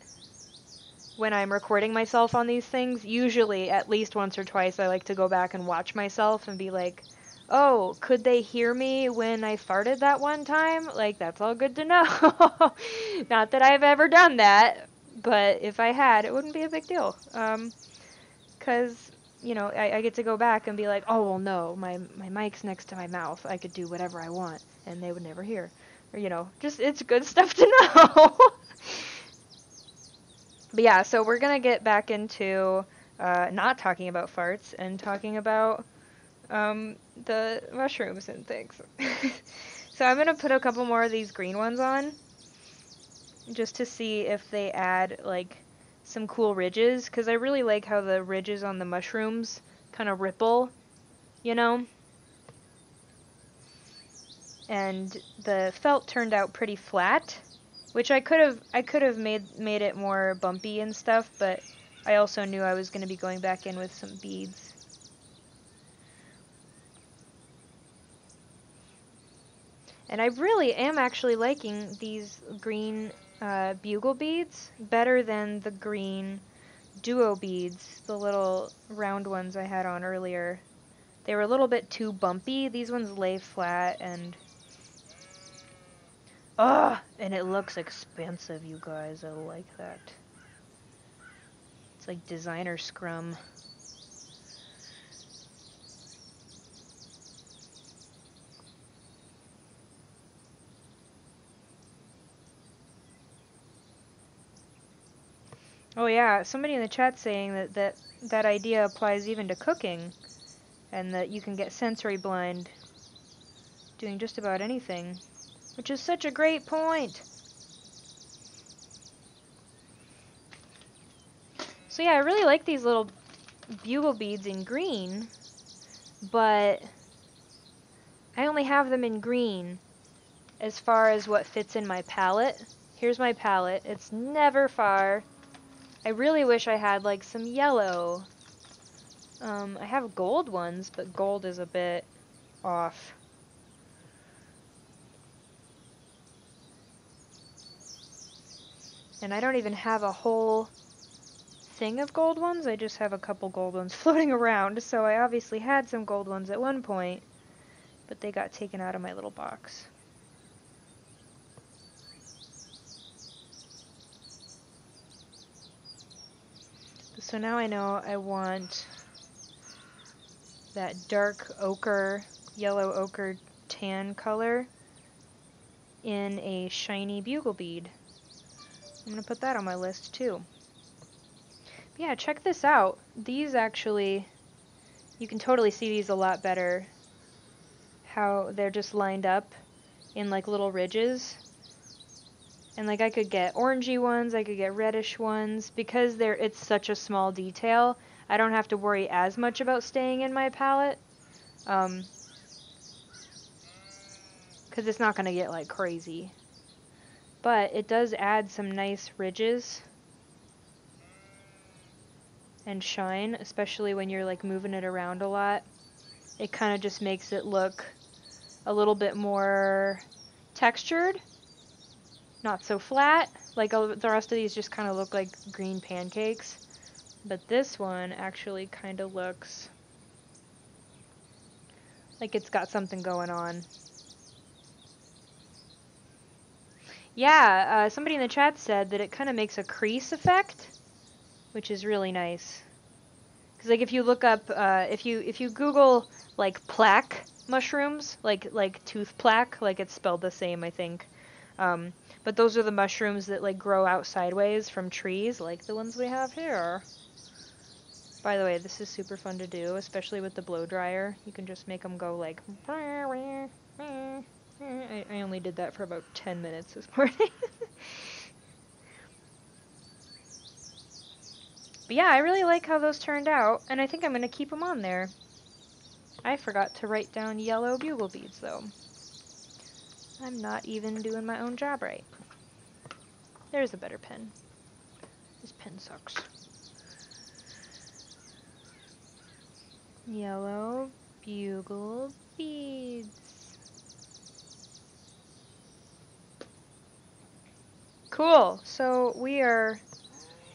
when I'm recording myself on these things, usually at least once or twice, I like to go back and watch myself and be like, oh, could they hear me when I farted that one time? Like, that's all good to know. Not that I've ever done that, but if I had, it wouldn't be a big deal. 'Cause, you know, I get to go back and be like, oh, well, no, my mic's next to my mouth. I could do whatever I want, and they would never hear. Or, you know, just, it's good stuff to know. But yeah, so we're gonna get back into not talking about farts and talking about the mushrooms and things. So I'm gonna put a couple more of these green ones on, just to see if they add, like, some cool ridges, because I really like how the ridges on the mushrooms kind of ripple, you know? And the felt turned out pretty flat, which I could have made it more bumpy and stuff, but I also knew I was going to be going back in with some beads. And I really am actually liking these green bugle beads better than the green duo beads, the little round ones I had on earlier. They were a little bit too bumpy. These ones lay flat and... ugh! And it looks expensive, you guys. I like that. It's like designer scrum. Oh yeah, somebody in the chat saying that idea applies even to cooking, and that you can get sensory blind doing just about anything, which is such a great point. So yeah, I really like these little bugle beads in green, but I only have them in green as far as what fits in my palette. Here's my palette. It's never far. I really wish I had, like, some yellow. I have gold ones, but gold is a bit off. And I don't even have a whole thing of gold ones. I just have a couple gold ones floating around. So I obviously had some gold ones at one point, but they got taken out of my little box. So now I know I want that dark ochre, yellow ochre tan color in a shiny bugle bead. I'm going to put that on my list too. But yeah, check this out. These actually, you can totally see these a lot better. How they're just lined up in like little ridges. And like I could get orangey ones, I could get reddish ones. Because it's such a small detail, I don't have to worry as much about staying in my palette. Because it's not going to get like crazy. But it does add some nice ridges and shine, especially when you're like moving it around a lot. It kind of just makes it look a little bit more textured, not so flat. Like the rest of these just kind of look like green pancakes. But this one actually kind of looks like it's got something going on. Yeah, somebody in the chat said that it kind of makes a crease effect, which is really nice. Because like if you look up, if you Google like plaque mushrooms, like tooth plaque, like it's spelled the same, I think. But those are the mushrooms that like grow out sideways from trees, like the ones we have here. By the way, this is super fun to do, especially with the blow dryer. You can just make them go like. I only did that for about 10 minutes this morning. But yeah, I really like how those turned out, and I think I'm going to keep them on there. I forgot to write down yellow bugle beads, though. I'm not even doing my own job right. There's a better pen. This pen sucks. Yellow bugle beads. Cool. So we are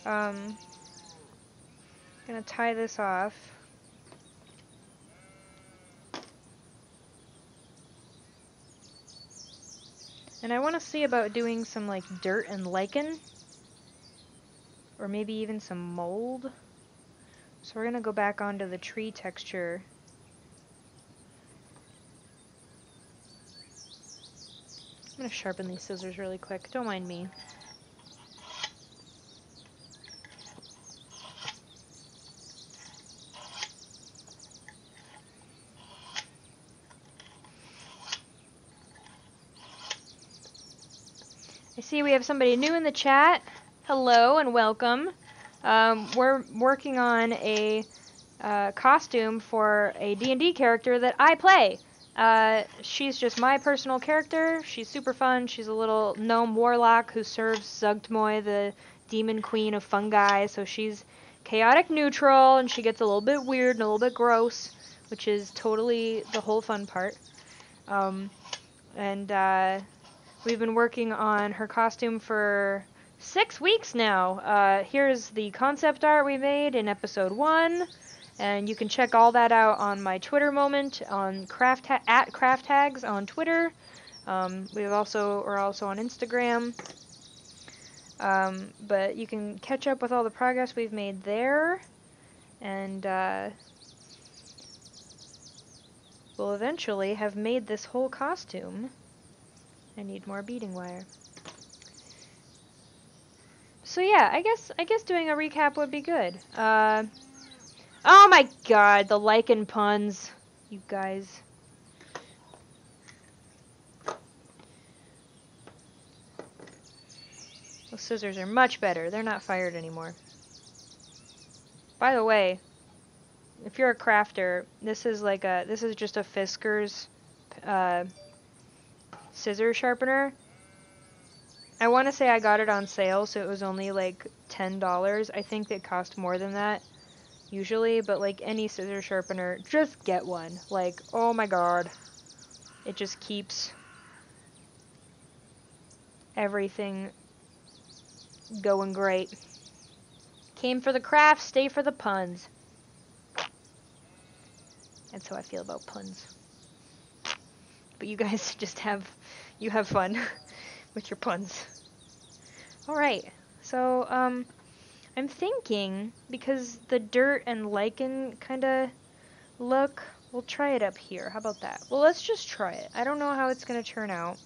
gonna tie this off. And I want to see about doing some like dirt and lichen, or maybe even some mold. So we're gonna go back onto the tree texture. I'm gonna sharpen these scissors really quick. Don't mind me. I see we have somebody new in the chat. Hello and welcome. We're working on a costume for a D&D character that I play. She's just my personal character. She's super fun. She's a little gnome warlock who serves Zugtmoy, the demon queen of fungi. So she's chaotic neutral, and she gets a little bit weird and a little bit gross, which is totally the whole fun part. We've been working on her costume for 6 weeks now. Here's the concept art we made in episode 1. And you can check all that out on my Twitter moment on at Craft Hags on Twitter. We're also on Instagram. But you can catch up with all the progress we've made there. And we'll eventually have made this whole costume. I need more beading wire. So yeah, I guess doing a recap would be good. Oh my god, the lichen puns, you guys. Those scissors are much better. They're not fired anymore. By the way, if you're a crafter, this is just a Fisker's scissor sharpener. I want to say I got it on sale, so it was only like $10. I think it cost more than that usually, but like any scissor sharpener, just get one. Like, oh my god, it just keeps everything going great. Came for the craft, stay for the puns. That's how I feel about puns. But you guys just have fun with your puns. Alright, so I'm thinking, because the dirt and lichen kind of look, we'll try it up here. How about that? Well, let's just try it. I don't know how it's going to turn out.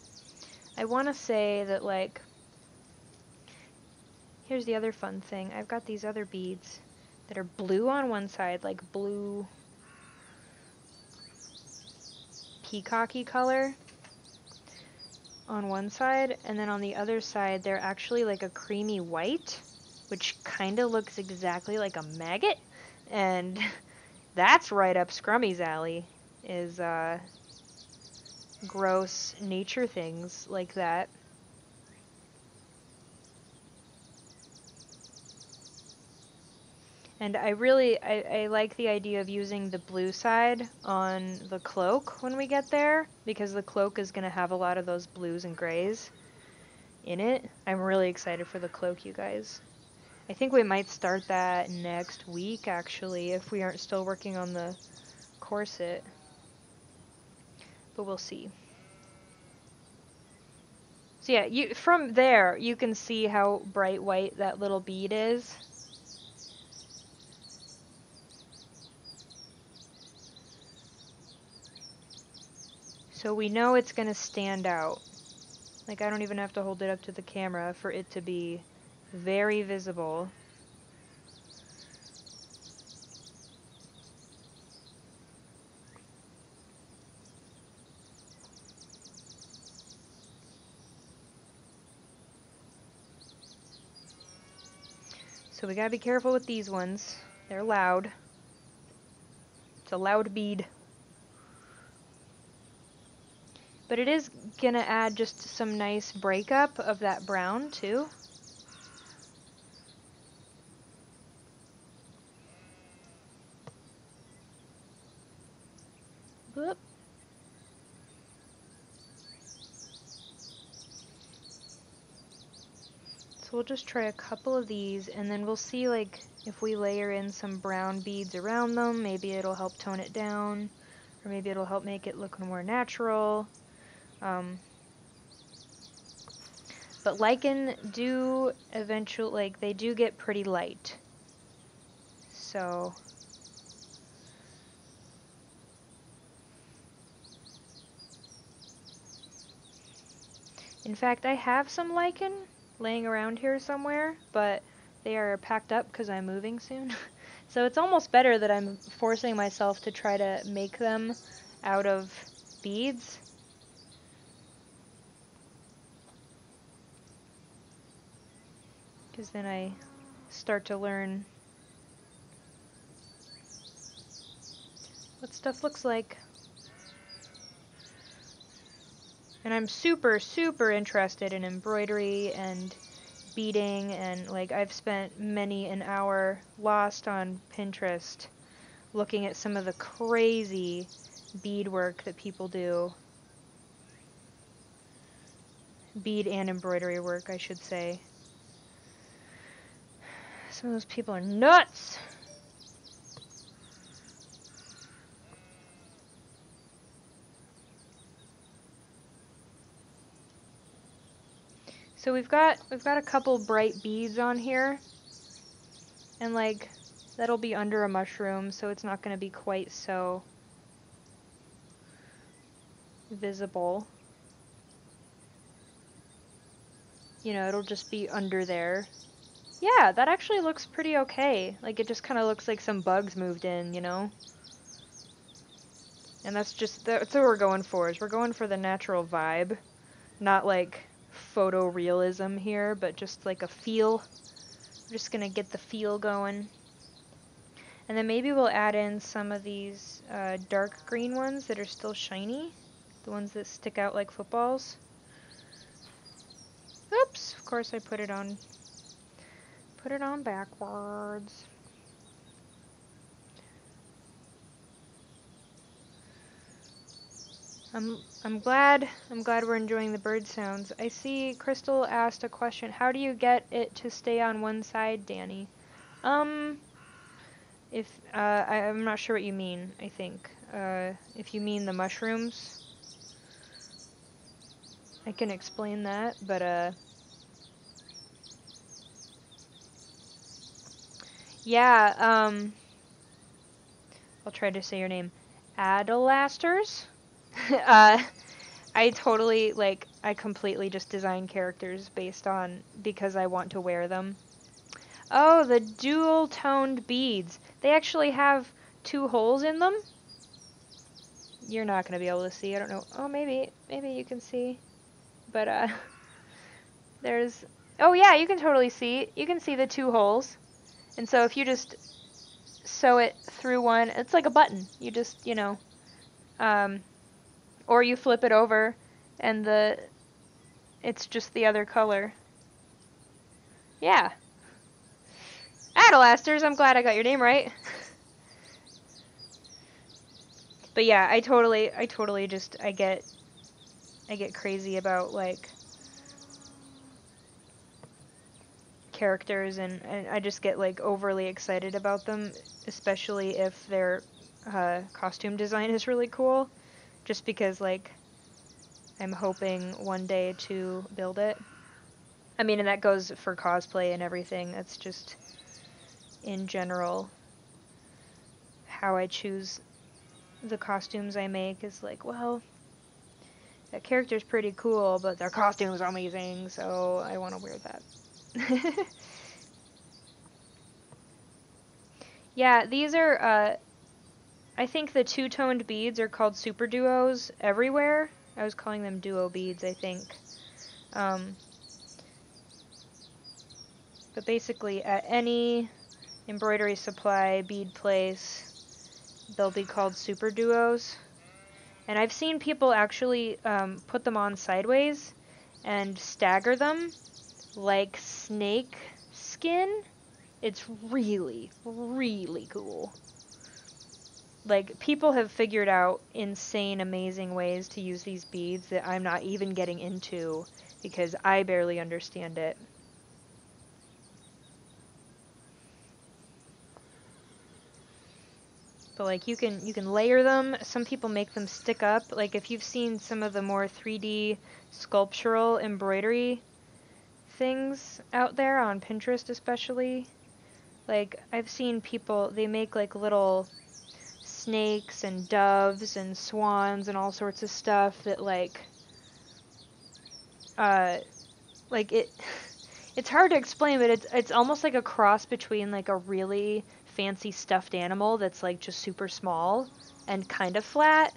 I want to say that, like, here's the other fun thing. I've got these other beads that are blue on one side, like blue peacocky color on one side, and then on the other side they're actually like a creamy white, which kind of looks exactly like a maggot, and that's right up Scrummy's alley, is gross nature things like that. And I like the idea of using the blue side on the cloak when we get there, because the cloak is going to have a lot of those blues and grays in it. I'm really excited for the cloak, you guys. I think we might start that next week, actually, if we aren't still working on the corset. But we'll see. So yeah, from there, you can see how bright white that little bead is. So we know it's going to stand out. Like, I don't even have to hold it up to the camera for it to be very visible. So we gotta be careful with these ones. They're loud. It's a loud bead. But it is gonna add just some nice breakup of that brown too. Whoop. So we'll just try a couple of these, and then we'll see, like, if we layer in some brown beads around them, maybe it'll help tone it down, or maybe it'll help make it look more natural. But lichen do eventually, like, they do get pretty light. So in fact, I have some lichen laying around here somewhere, but they are packed up because I'm moving soon. So it's almost better that I'm forcing myself to try to make them out of beads. Because then I start to learn what stuff looks like. And I'm super, super interested in embroidery and beading, and like I've spent many an hour lost on Pinterest looking at some of the crazy beadwork that people do. Bead and embroidery work, I should say. Some of those people are nuts! So we've got a couple bright beads on here, and like that'll be under a mushroom, so it's not going to be quite so visible. You know, it'll just be under there. Yeah, that actually looks pretty okay. Like, it just kind of looks like some bugs moved in, you know? And that's what we're going for, is we're going for the natural vibe. Not like photorealism here, but just like a feel. We're just gonna get the feel going. And then maybe we'll add in some of these dark green ones that are still shiny. The ones that stick out like footballs. Oops, of course I put it on backwards. I'm glad we're enjoying the bird sounds. I see Crystal asked a question. How do you get it to stay on one side, Danny? I'm not sure what you mean, I think. If you mean the mushrooms, I can explain that, but Yeah, I'll try to say your name. Adelasters? uh, I totally, like, I completely just design characters based on, because I want to wear them. Oh, the dual-toned beads. They actually have 2 holes in them? You're not going to be able to see, I don't know. Oh, maybe you can see. But, there's... Oh, yeah, you can totally see. You can see the 2 holes. And so if you just sew it through one, it's like a button. You just, you know, or you flip it over and it's just the other color. Yeah. Adelasters, I'm glad I got your name right. But yeah, I totally just, I get crazy about, like, characters, and I just get, like, overly excited about them, especially if their costume design is really cool, just because, like, I'm hoping one day to build it. I mean, and that goes for cosplay and everything. That's just, in general, how I choose the costumes I make is like, well, that character's pretty cool, but their costume's amazing, so I want to wear that. Yeah, these are, I think the 2-toned beads are called super duos everywhere. I was calling them duo beads, I think. But basically, at any embroidery supply bead place, they'll be called super duos. And I've seen people actually put them on sideways and stagger them like snake skin. It's really, really cool. Like, people have figured out insane, amazing ways to use these beads that I'm not even getting into because I barely understand it. But, like, you can layer them. Some people make them stick up. Like, if you've seen some of the more 3D sculptural embroidery things out there on Pinterest especially, like, I've seen people, they make, like, little snakes and doves and swans and all sorts of stuff that, like it's hard to explain, but it's almost like a cross between, like, a really fancy stuffed animal that's, like, just super small and kind of flat,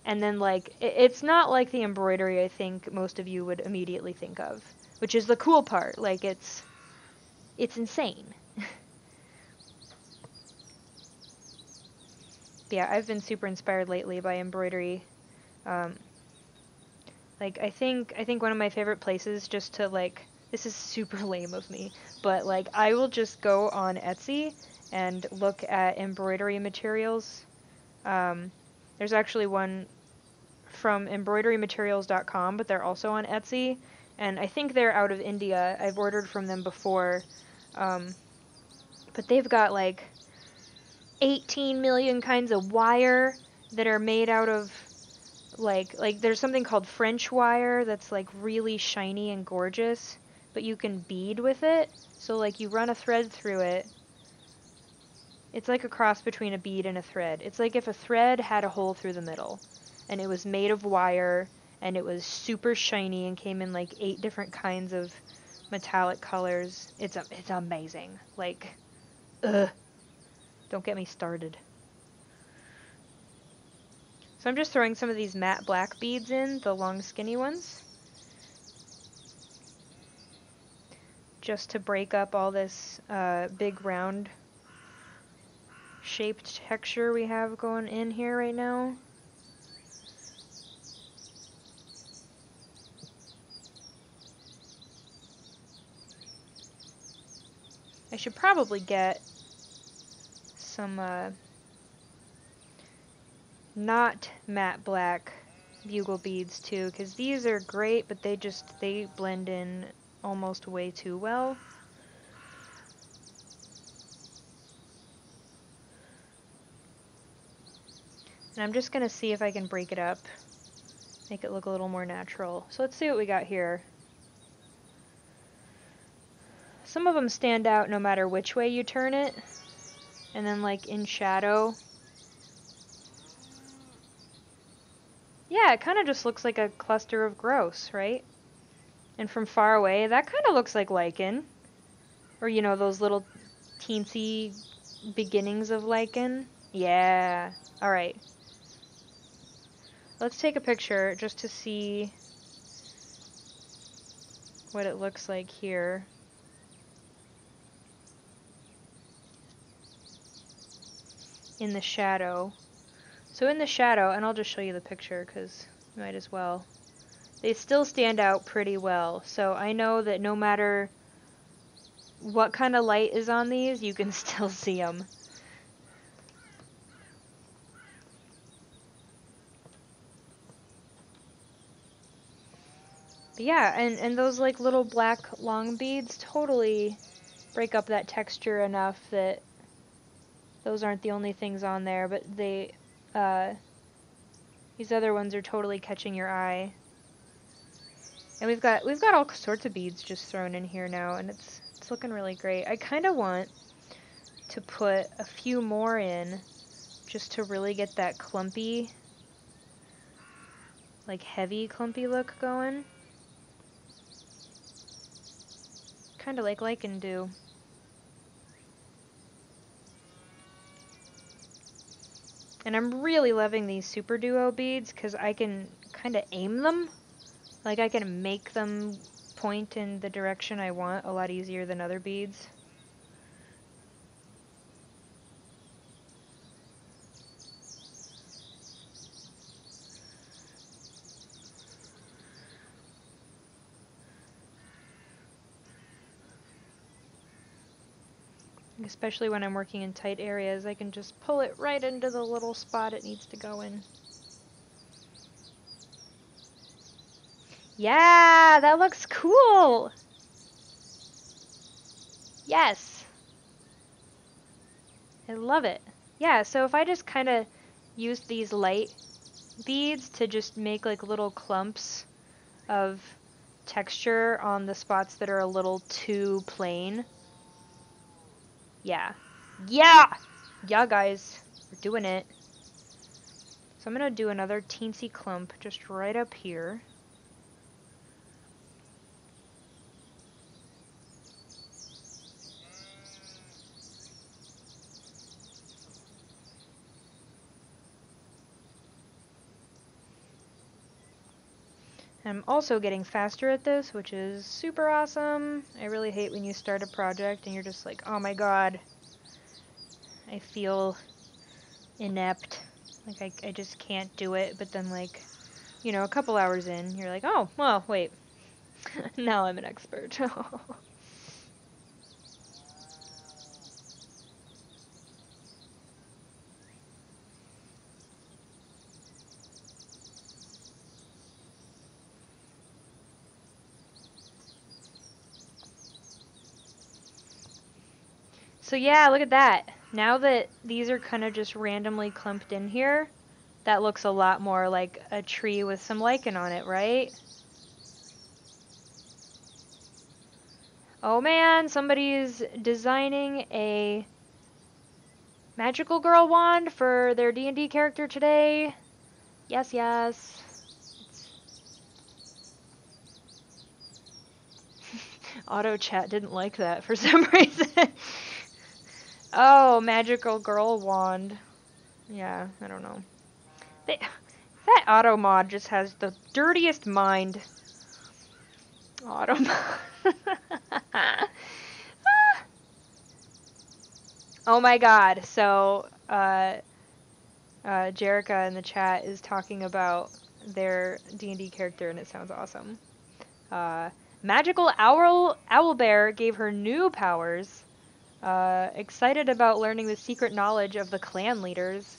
and then, like, it's not like the embroidery I think most of you would immediately think of, which is the cool part. Like, it's insane. Yeah, I've been super inspired lately by embroidery. Like, I think one of my favorite places just to, like, this is super lame of me, but, like, I will just go on Etsy and look at embroidery materials. There's actually one from embroiderymaterials.com, but they're also on Etsy, and I think they're out of India. I've ordered from them before, but they've got, like, 18 million kinds of wire that are made out of, like there's something called French wire that's, like, really shiny and gorgeous, but you can bead with it. So, like, you run a thread through it. It's like a cross between a bead and a thread. It's like if a thread had a hole through the middle, and it was made of wire, and it was super shiny and came in, like, 8 different kinds of metallic colors. It's amazing. Like, ugh. Don't get me started. So I'm just throwing some of these matte black beads in, the long skinny ones, just to break up all this big round shaped texture we have going in here right now. I should probably get some not matte black bugle beads too, because these are great, but they blend in almost way too well. And I'm just gonna see if I can break it up, make it look a little more natural. So let's see what we got here. some of them stand out no matter which way you turn it. And then like in shadow. Yeah, it kind of just looks like a cluster of gross, right? And from far away, that kind of looks like lichen. Or, you know, those little teensy beginnings of lichen. Yeah. Alright. Let's take a picture just to see what it looks like here. In the shadow. So in the shadow, and I'll just show you the picture because might as well. They still stand out pretty well. So I know that no matter what kind of light is on these, you can still see them. But yeah, and those like little black long beads totally break up that texture enough that those aren't the only things on there, but they, these other ones are totally catching your eye. And we've got all sorts of beads just thrown in here now, and it's looking really great. I kind of want to put a few more in just to really get that clumpy, like heavy clumpy look going. Kind of like lichen do. And I'm really loving these Super Duo beads because I can kind of aim them. Like I can make them point in the direction I want a lot easier than other beads. Especially when I'm working in tight areas, I can just pull it right into the little spot it needs to go in. Yeah, that looks cool! Yes! I love it. Yeah, so if I just kind of use these light beads to just make like little clumps of texture on the spots that are a little too plain. Yeah. Yeah! Yeah, guys. We're doing it. So I'm going to do another teensy clump just right up here. I'm also getting faster at this, which is super awesome. I really hate when you start a project and you're just like, oh my god, I feel inept. Like, I just can't do it. But then, like, you know, a couple hours in, you're like, oh, well, wait. Now I'm an expert. So yeah, look at that. Now that these are kind of just randomly clumped in here, that looks a lot more like a tree with some lichen on it, right? Oh man, somebody's designing a magical girl wand for their D&D character today. Yes, yes. Auto chat didn't like that for some reason. Oh, magical girl wand. Yeah, I don't know. That auto mod just has the dirtiest mind. Auto mod. Oh my god, so, Jerica in the chat is talking about their D&D character and it sounds awesome. Magical Owlbear gave her new powers. Excited about learning the secret knowledge of the clan leaders.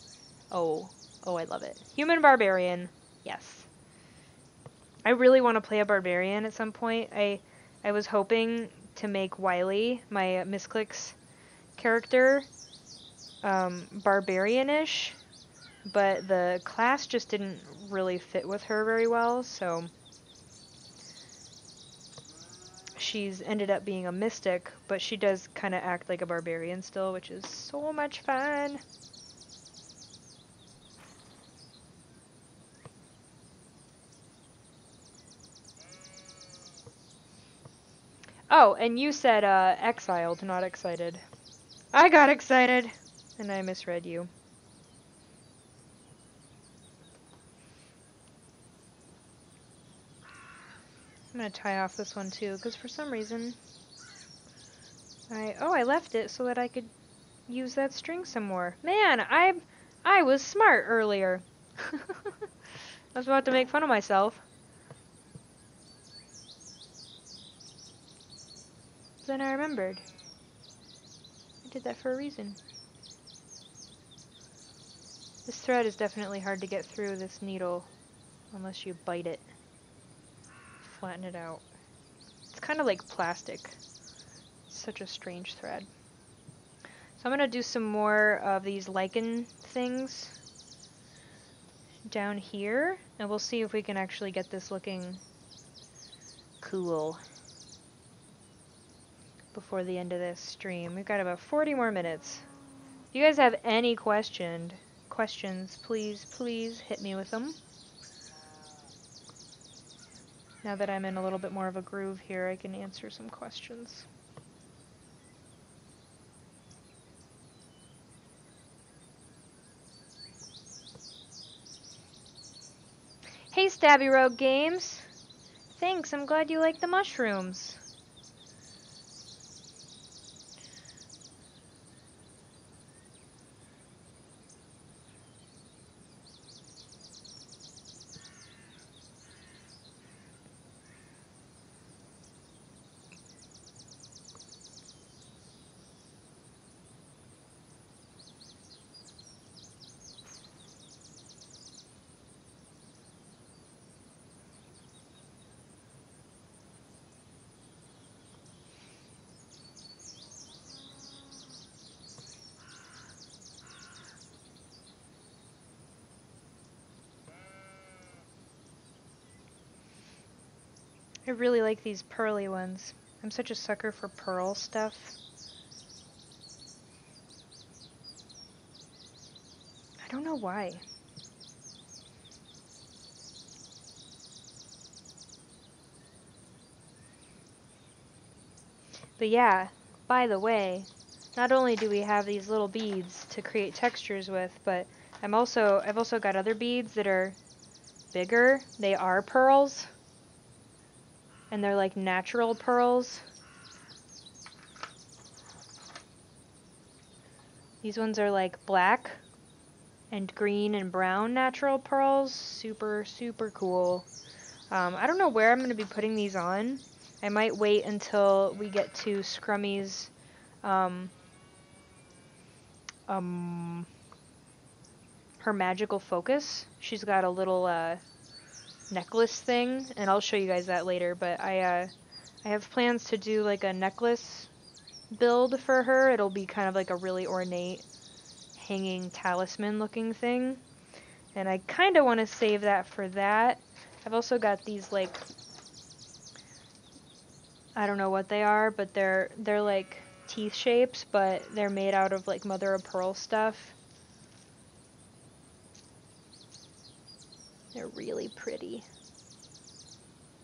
Oh, I love it. Human barbarian. Yes. I really want to play a barbarian at some point. I was hoping to make Wiley, my Misclicks character, barbarian-ish, but the class just didn't really fit with her very well, so she's ended up being a mystic, but she does kind of act like a barbarian still, which is so much fun. Oh, and you said exiled, not excited. I got excited, and I misread you. I'm gonna tie off this one too, because for some reason I left it so that I could use that string some more. Man, I was smart earlier. I was about to make fun of myself. Then I remembered. I did that for a reason. This thread is definitely hard to get through this needle unless you bite it. Flatten it out. It's kind of like plastic. It's such a strange thread. So I'm going to do some more of these lichen things down here, and we'll see if we can actually get this looking cool before the end of this stream. We've got about 40 more minutes. If you guys have any questions, please hit me with them. Now that I'm in a little bit more of a groove here, I can answer some questions. Hey Stabby Rogue Games! Thanks, I'm glad you like the mushrooms. I really like these pearly ones. I'm such a sucker for pearl stuff. I don't know why. But yeah, by the way, not only do we have these little beads to create textures with, but I've also got other beads that are bigger. They are pearls. And they're like natural pearls. These ones are like black and green and brown natural pearls. Super, super cool. I don't know where I'm going to be putting these on. I might wait until we get to Scrummy's her magical focus. She's got a little necklace thing, and I'll show you guys that later, but I have plans to do like a necklace build for her. It'll be kind of like a really ornate hanging talisman looking thing, and I kind of want to save that for that. I've also got these like, I don't know what they are, but they're like teeth shapes, but they're made out of like mother of pearl stuff. They're really pretty.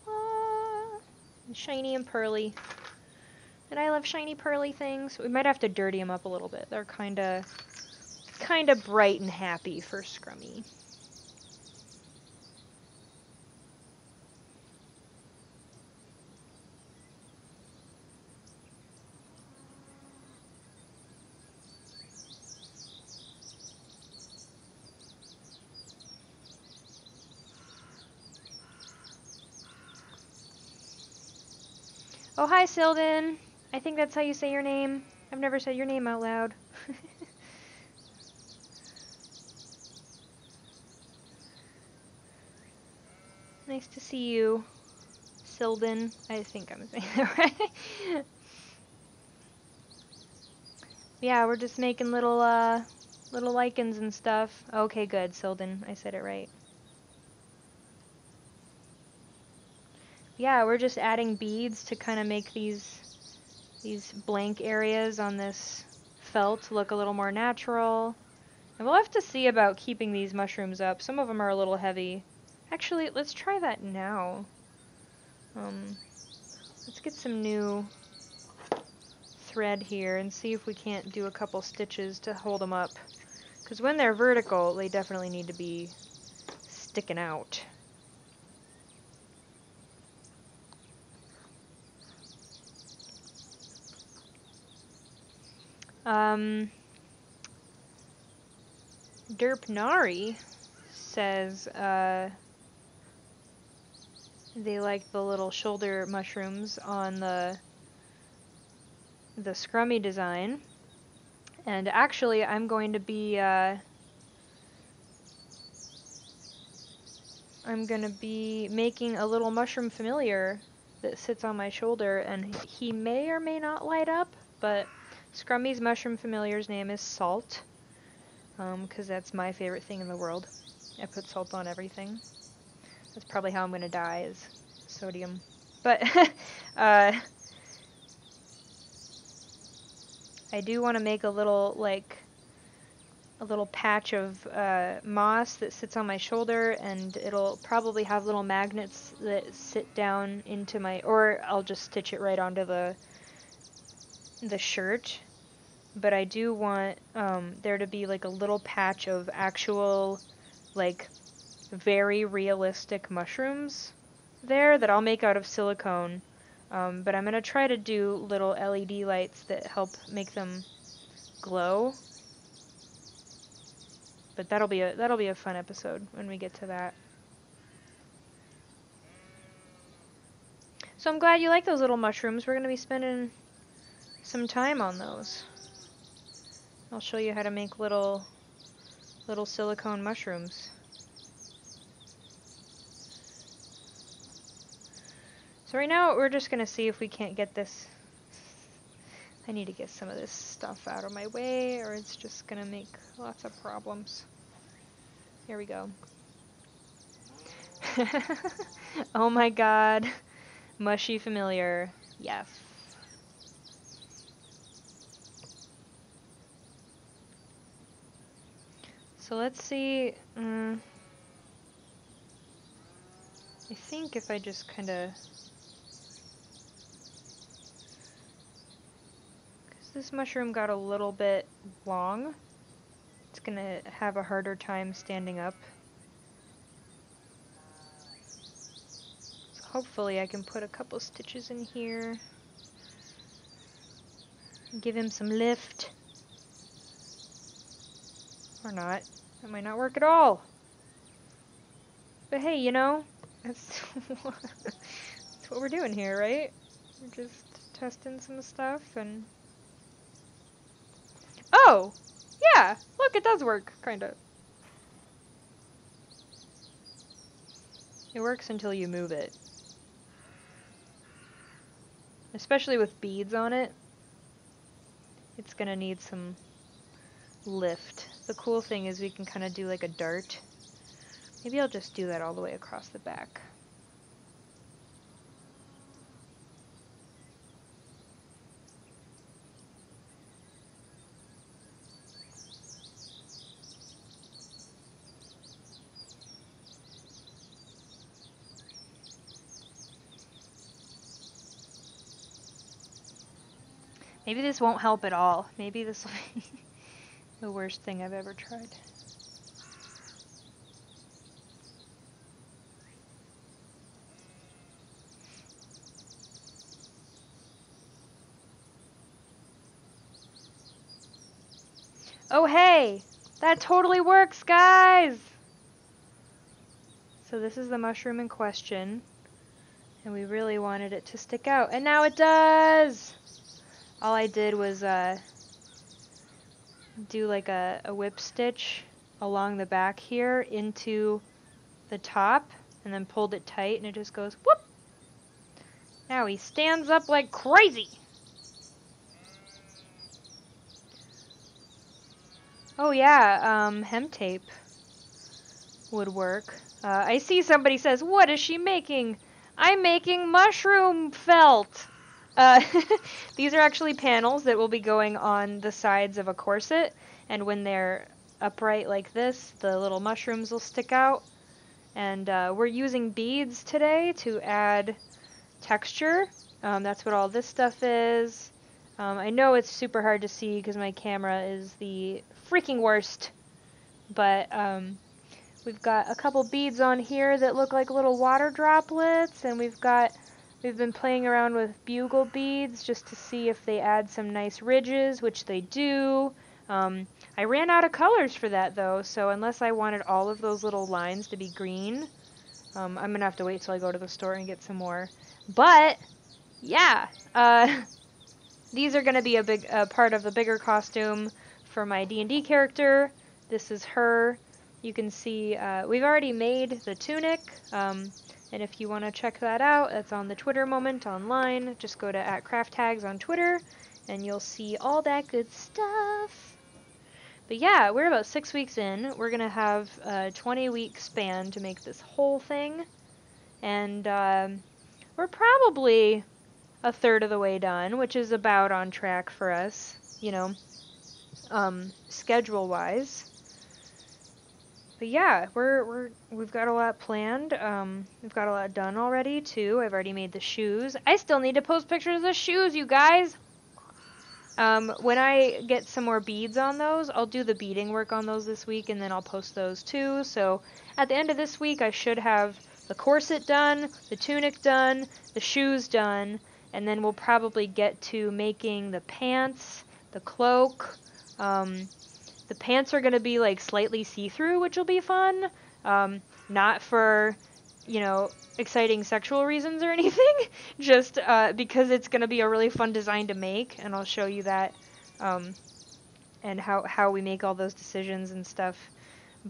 Aww. And shiny and pearly. And I love shiny pearly things. We might have to dirty them up a little bit. They're kind of bright and happy for Scrummy. Oh, hi, Sylvan. I think that's how you say your name. I've never said your name out loud. Nice to see you, Sylvan. I think I'm saying that right. Yeah, we're just making little lichens and stuff. Okay, good, Sylvan. I said it right. yeah, we're just adding beads to kind of make these blank areas on this felt look a little more natural. And we'll have to see about keeping these mushrooms up. Some of them are a little heavy. Actually, let's try that now. Let's get some new thread here and see if we can't do a couple stitches to hold them up. Because when they're vertical, they definitely need to be sticking out. Derpnari says they like the little shoulder mushrooms on the scrummy design. And actually, I'm going to be making a little mushroom familiar that sits on my shoulder, and he may or may not light up, but Scrummy's mushroom familiar's name is Salt, because that's my favorite thing in the world. I put salt on everything. That's probably how I'm going to die, is sodium. But I do want to make a little patch of moss that sits on my shoulder, and it'll probably have little magnets that sit down into my, or I'll just stitch it right onto the shirt. But I do want there to be like a little patch of actual, like, very realistic mushrooms there that I'll make out of silicone. But I'm going to try to do little LED lights that help make them glow. But that'll be a fun episode when we get to that. So I'm glad you like those little mushrooms. We're going to be spending some time on those. I'll show you how to make little silicone mushrooms. So right now we're just going to see if we can't get this. I need to get some of this stuff out of my way, or it's just going to make lots of problems. Here we go. Oh my god. Mushy familiar. Yes. So let's see. I think if I just kind of... This mushroom got a little bit long. It's gonna have a harder time standing up. So hopefully I can put a couple stitches in here. Give him some lift. Or not. That might not work at all. But hey, you know, that's what we're doing here, right? We're just testing some stuff and... Oh! Yeah! Look, it does work, kinda. It works until you move it. Especially with beads on it. It's gonna need some lift. The cool thing is we can kind of do like a dart. Maybe I'll just do that all the way across the back. Maybe this won't help at all. Maybe this will be the worst thing I've ever tried. Oh hey! That totally works, guys! So this is the mushroom in question. And we really wanted it to stick out. And now it does! All I did was do like a whip stitch along the back here into the top, and then pulled it tight, and it just goes whoop. Now he stands up like crazy. Oh yeah, hem tape would work. I see somebody says, what is she making? I'm making mushroom felt. Uh, these are actually panels that will be going on the sides of a corset, and when they're upright like this, the little mushrooms will stick out. And we're using beads today to add texture. That's what all this stuff is. I know it's super hard to see because my camera is the freaking worst, but we've got a couple beads on here that look like little water droplets, and we've been playing around with bugle beads just to see if they add some nice ridges, which they do. I ran out of colors for that though, so unless I wanted all of those little lines to be green, I'm gonna have to wait till I go to the store and get some more. But yeah, these are gonna be a big part of the bigger costume for my D&D character. This is her. You can see we've already made the tunic, and if you want to check that out, that's on the Twitter moment online. Just go to @CraftHags on Twitter, and you'll see all that good stuff. But yeah, we're about 6 weeks in. We're going to have a 20-week span to make this whole thing, and we're probably a third of the way done, which is about on track for us, you know, schedule-wise. But yeah, we've got a lot planned. We've got a lot done already too. I've already made the shoes. I still need to post pictures of the shoes, you guys. When I get some more beads on those, I'll do the beading work on those this week, and then I'll post those too. So at the end of this week, I should have the corset done, the tunic done, the shoes done, and then we'll probably get to making the pants, the cloak. The pants are going to be like slightly see-through, which will be fun. Not for, you know, exciting sexual reasons or anything, just because it's going to be a really fun design to make, and I'll show you that, and how we make all those decisions and stuff.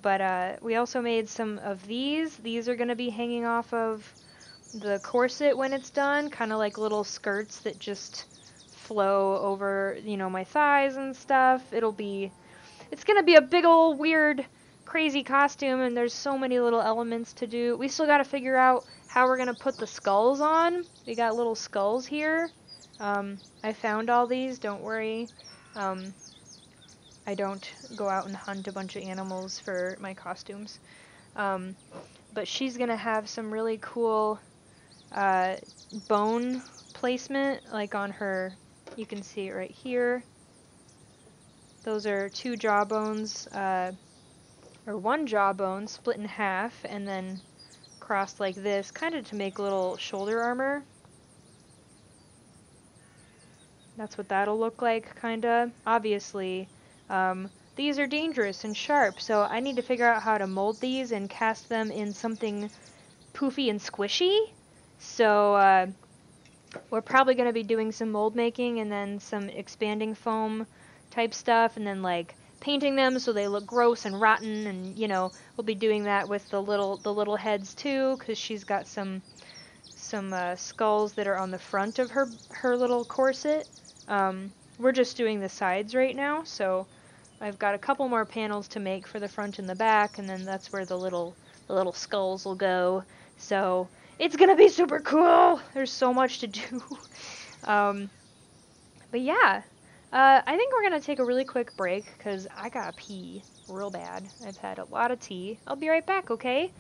But we also made some of these. These are going to be hanging off of the corset when it's done, kind of like little skirts that just flow over, you know, my thighs and stuff. It's gonna be a big old weird crazy costume, and there's so many little elements to do. We still gotta figure out how we're gonna put the skulls on. We got little skulls here. I found all these, don't worry. I don't go out and hunt a bunch of animals for my costumes. But she's gonna have some really cool bone placement, like on her, you can see it right here. Those are two jawbones, or one jawbone split in half and then crossed like this, kind of to make little shoulder armor. That's what that'll look like, kinda. Obviously, these are dangerous and sharp, so I need to figure out how to mold these and cast them in something poofy and squishy. So, we're probably going to be doing some mold making and then some expanding foam type stuff, and then like painting them so they look gross and rotten, and you know, we'll be doing that with the little heads too, because she's got some skulls that are on the front of her little corset. We're just doing the sides right now, so I've got a couple more panels to make for the front and the back, and then that's where the little skulls will go. So it's gonna be super cool. There's so much to do. But yeah, I think we're gonna take a really quick break because I gotta pee real bad. I've had a lot of tea. I'll be right back, okay?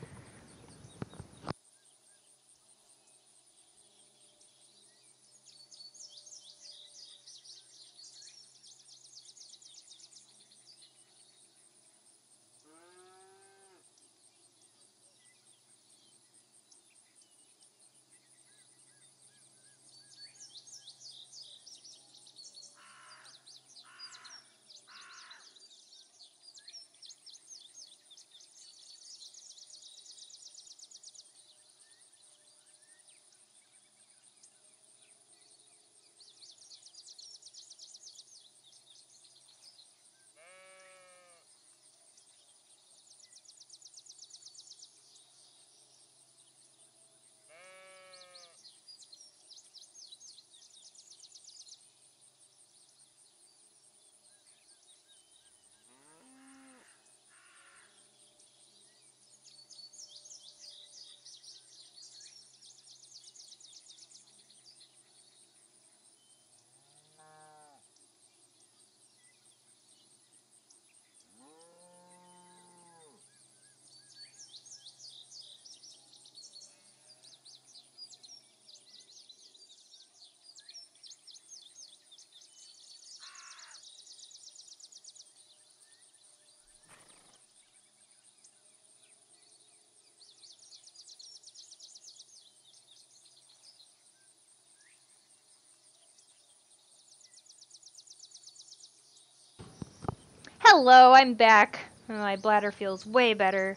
Hello, I'm back. My bladder feels way better.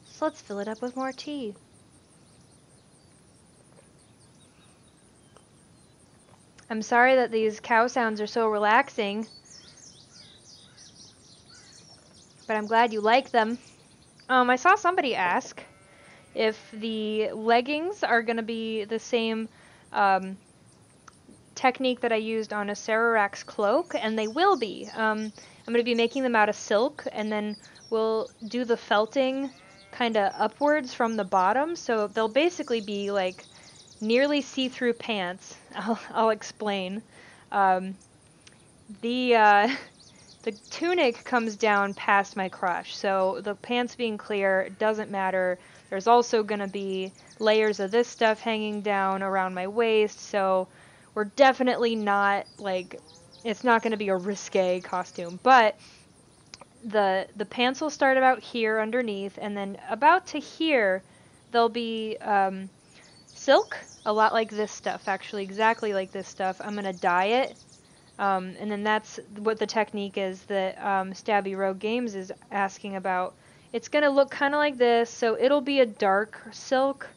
So let's fill it up with more tea. I'm sorry that these cow sounds are so relaxing, but I'm glad you like them. I saw somebody ask if the leggings are going to be the same technique that I used on a Cerarax cloak, and they will be. I'm going to be making them out of silk, and then we'll do the felting kind of upwards from the bottom, so they'll basically be like nearly see-through pants. I'll explain. The tunic comes down past my crotch, so the pants being clear doesn't matter. There's also going to be layers of this stuff hanging down around my waist, so we're definitely not, like, it's not going to be a risque costume, but the pants will start about here underneath, and then about to here there'll be silk, a lot like this stuff, actually exactly like this stuff. I'm going to dye it, and then that's what the technique is that Stabby Rogue Games is asking about. It's going to look kind of like this, so it'll be a dark silk,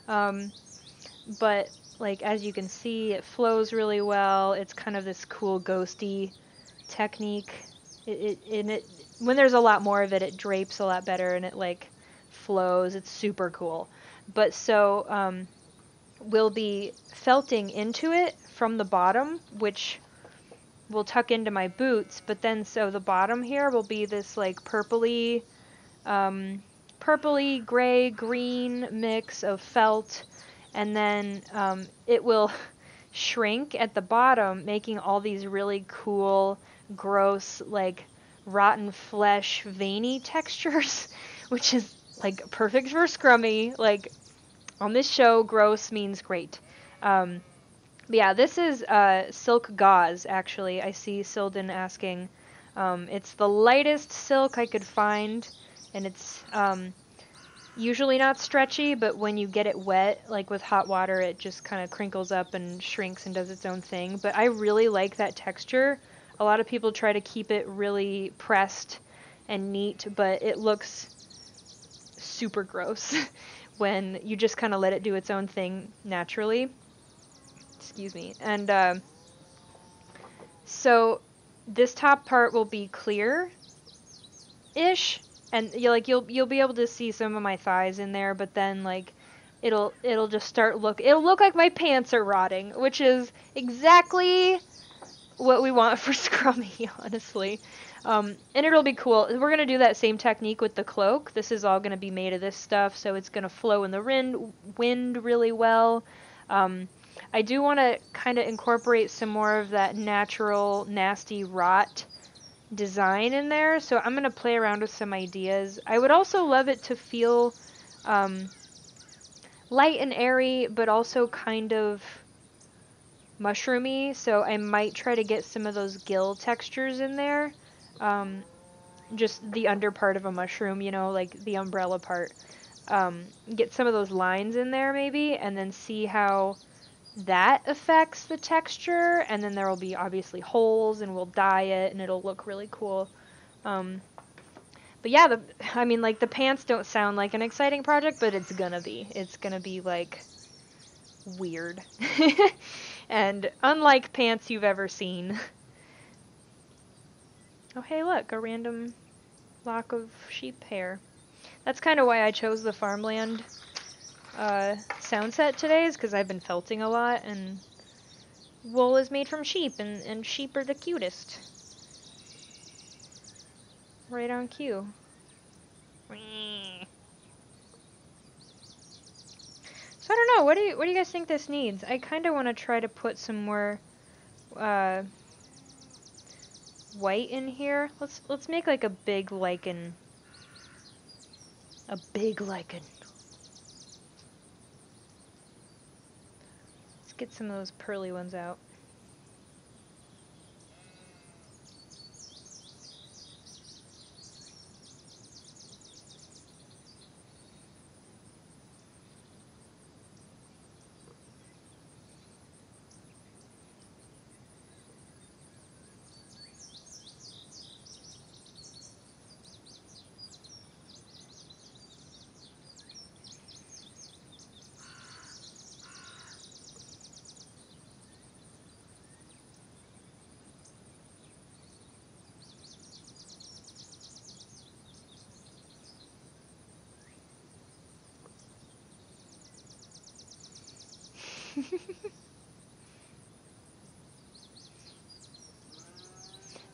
but like as you can see, it flows really well. It's kind of this cool ghosty technique. When there's a lot more of it, it drapes a lot better and it like flows. It's super cool. But so we'll be felting into it from the bottom, which will tuck into my boots. But then so the bottom here will be this like purpley gray green mix of felt, and then it will shrink at the bottom, making all these really cool, gross, like rotten flesh, veiny textures, which is like perfect for scrummy. Like on this show, gross means great. But yeah, this is silk gauze, actually. I see Silden asking. It's the lightest silk I could find, and it's usually not stretchy, but when you get it wet, like with hot water, it just kind of crinkles up and shrinks and does its own thing. But I really like that texture. A lot of people try to keep it really pressed and neat, but it looks super gross when you just kind of let it do its own thing naturally. Excuse me. And so this top part will be clear-ish, and you'll be able to see some of my thighs in there, but then like it'll just it'll look like my pants are rotting, which is exactly what we want for scrummy, honestly. And it'll be cool. We're gonna do that same technique with the cloak. This is all gonna be made of this stuff, so it's gonna flow in the wind really well. I do want to kind of incorporate some more of that natural, nasty rot design in there, so I'm going to play around with some ideas. I would also love it to feel light and airy, but also kind of mushroomy, so I might try to get some of those gill textures in there. Just the under part of a mushroom, you know, like the umbrella part. Get some of those lines in there maybe, and then see how that affects the texture, and then there will be obviously holes, and we'll dye it, and it'll look really cool. But yeah, I mean, like, the pants don't sound like an exciting project, but it's gonna be. It's gonna be, like, weird. And unlike pants you've ever seen. Oh, hey, look, a random lock of sheep hair. That's kind of why I chose the farmland sound set today, is because I've been felting a lot, and wool is made from sheep, and sheep are the cutest. Right on cue. So I don't know, what do you guys think this needs? I kind of want to try to put some more white in here. Let's make like a big lichen. A big lichen. Let's get some of those pearly ones out.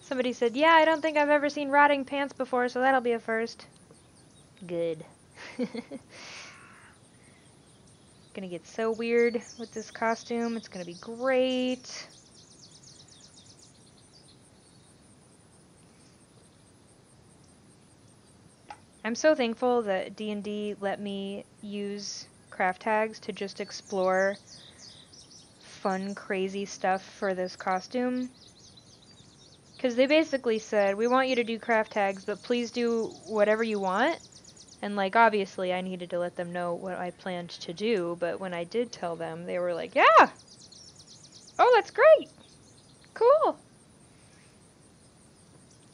Somebody said, yeah, I don't think I've ever seen rotting pants before, so that'll be a first. Good. Gonna get so weird with this costume. It's gonna be great. I'm so thankful that D&D let me use craft tags to just explore fun, crazy stuff for this costume. Because they basically said, we want you to do craft tags, but please do whatever you want. And, like, obviously I needed to let them know what I planned to do, but when I did tell them, they were like, yeah! Oh, that's great! Cool!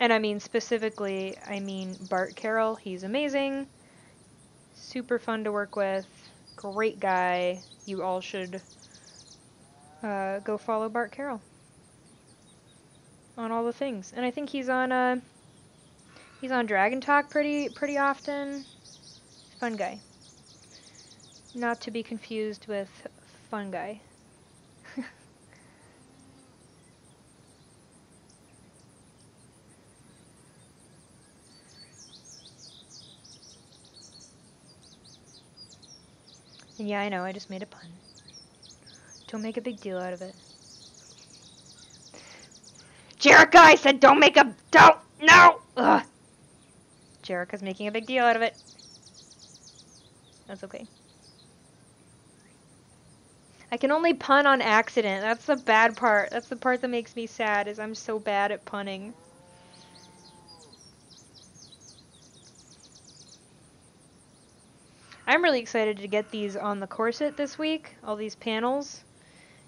And I mean, specifically, I mean Bart Carroll. He's amazing. Super fun to work with. Great guy. You all should go follow Bart Carroll on all the things. And I think he's on Dragon Talk pretty often. Fun guy. Not to be confused with Fun Guy. And yeah, I know, I just made a pun. Don't make a big deal out of it. Jerica, I said don't! No! Ugh! Jerica's making a big deal out of it. That's okay. I can only pun on accident. That's the bad part. That's the part that makes me sad, is I'm so bad at punning. I'm really excited to get these on the corset this week, all these panels,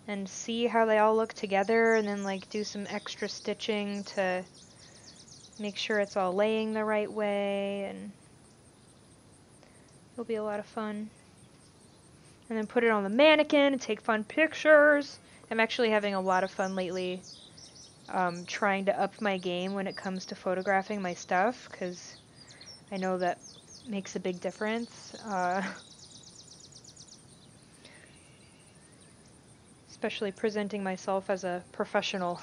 and see how they all look together, and then like do some extra stitching to make sure it's all laying the right way, and it'll be a lot of fun. And then put it on the mannequin and take fun pictures. I'm actually having a lot of fun lately trying to up my game when it comes to photographing my stuff, because I know that makes a big difference. Especially presenting myself as a professional.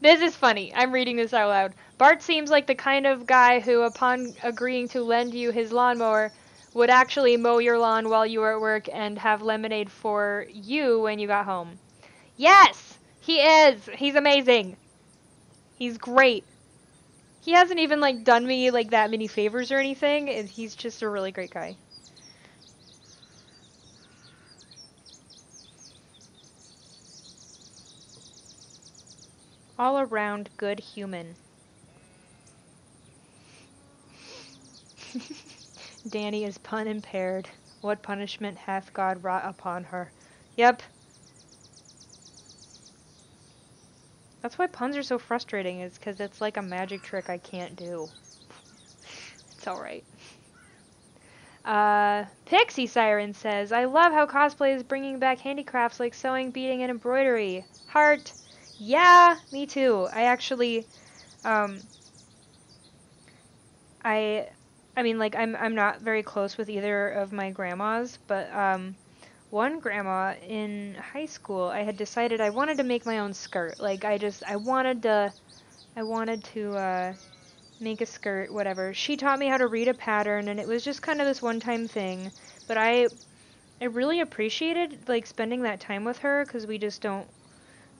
This is funny. I'm reading this out loud. Bart seems like the kind of guy who, upon agreeing to lend you his lawnmower, would actually mow your lawn while you were at work and have lemonade for you when you got home. Yes! He is! He's amazing! He's great. He hasn't even, like, done me, like, that many favors or anything, and he's just a really great guy. All around good human. Danny is pun impaired. What punishment hath God wrought upon her? Yep. That's why puns are so frustrating, is because it's like a magic trick I can't do. It's alright. Pixie Siren says, I love how cosplay is bringing back handicrafts like sewing, beading, and embroidery. Heart. Yeah, me too. I actually, I mean, like, I'm not very close with either of my grandmas, but, one grandma in high school, I had decided I wanted to make my own skirt. Like, I wanted to make a skirt, whatever. She taught me how to read a pattern, and it was just kind of this one-time thing, but I really appreciated, like, spending that time with her, because we don't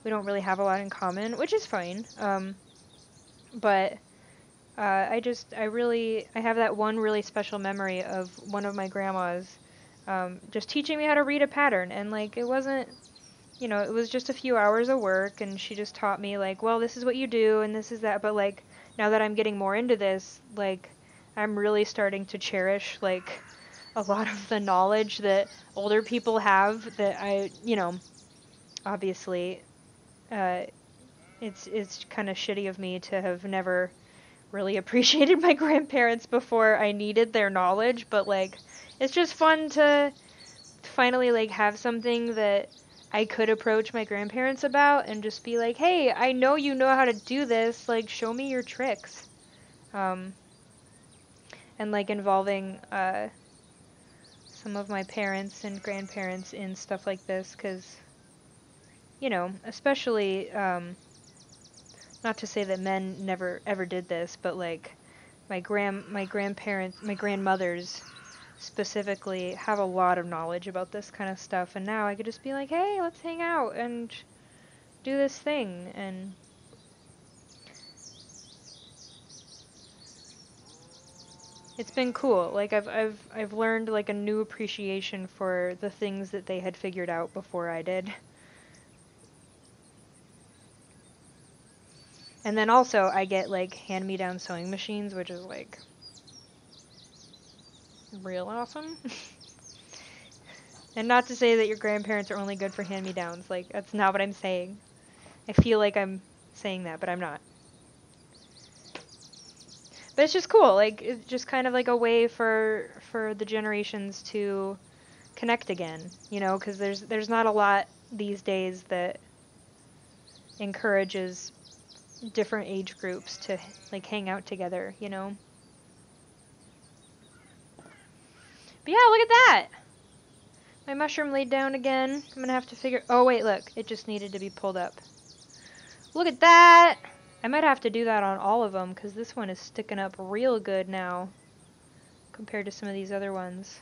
really have a lot in common, which is fine. But I have that one really special memory of one of my grandmas just teaching me how to read a pattern, and like it wasn't, it was just a few hours of work, and she just taught me like, well, this is what you do, and this is that. But like now that I'm getting more into this, like I'm really starting to cherish like a lot of the knowledge that older people have that obviously. It's kind of shitty of me to have never really appreciated my grandparents before I needed their knowledge, but like it's just fun to finally like have something that I could approach my grandparents about and just be like, hey, I know you know how to do this, like show me your tricks. And like involving some of my parents and grandparents in stuff like this, because you know, especially not to say that men never ever did this, but like my grandparents, my grandmothers specifically have a lot of knowledge about this kind of stuff, and now I could just be like, hey, let's hang out and do this thing. And it's been cool. Like I've learned like a new appreciation for the things that they had figured out before I did. And then also I get like hand-me-down sewing machines, which is like real awesome. And not to say that your grandparents are only good for hand-me-downs, like that's not what I'm saying. I feel like I'm saying that, but I'm not. But it's just cool, like it's just kind of like a way for the generations to connect again, you know, because there's not a lot these days that encourages different age groups to like hang out together, you know. But yeah, look at that! My mushroom laid down again. I'm gonna have to figure... Oh wait, look. It just needed to be pulled up. Look at that! I might have to do that on all of them, because this one is sticking up real good now, compared to some of these other ones.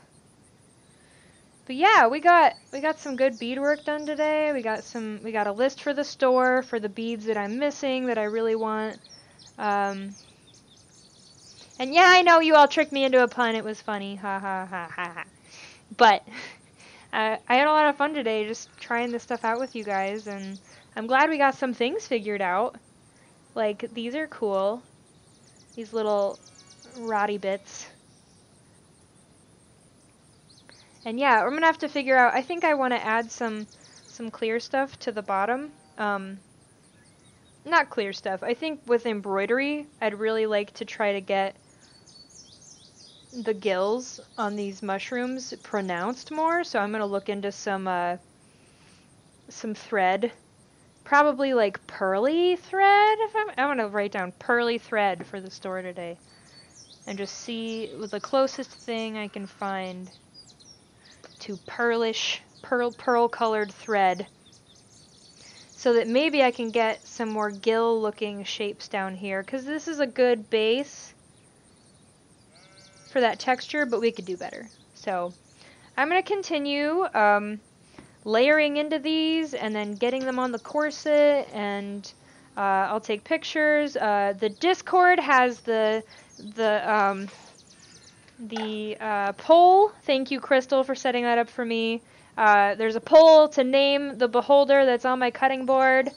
But yeah, we got some good beadwork done today. We got a list for the store for the beads that I'm missing that I really want. And yeah, I know you all tricked me into a pun. It was funny. Ha ha ha ha ha. But I had a lot of fun today just trying this stuff out with you guys, and I'm glad we got some things figured out. Like, these are cool. These little roddy bits. And yeah, we're gonna have to figure out, I think I want to add some clear stuff to the bottom. Not clear stuff. I think with embroidery, I'd really like to try to get the gills on these mushrooms pronounced more, so I'm gonna look into some thread, probably like pearly thread. I'm gonna write down pearly thread for the store today, and just see the closest thing I can find to pearl colored thread, so that maybe I can get some more gill looking shapes down here, because this is a good base for that texture, but we could do better. So I'm going to continue layering into these and then getting them on the corset, and I'll take pictures. The Discord has the poll. Thank you, Crystal, for setting that up for me. There's a poll to name the beholder that's on my cutting board.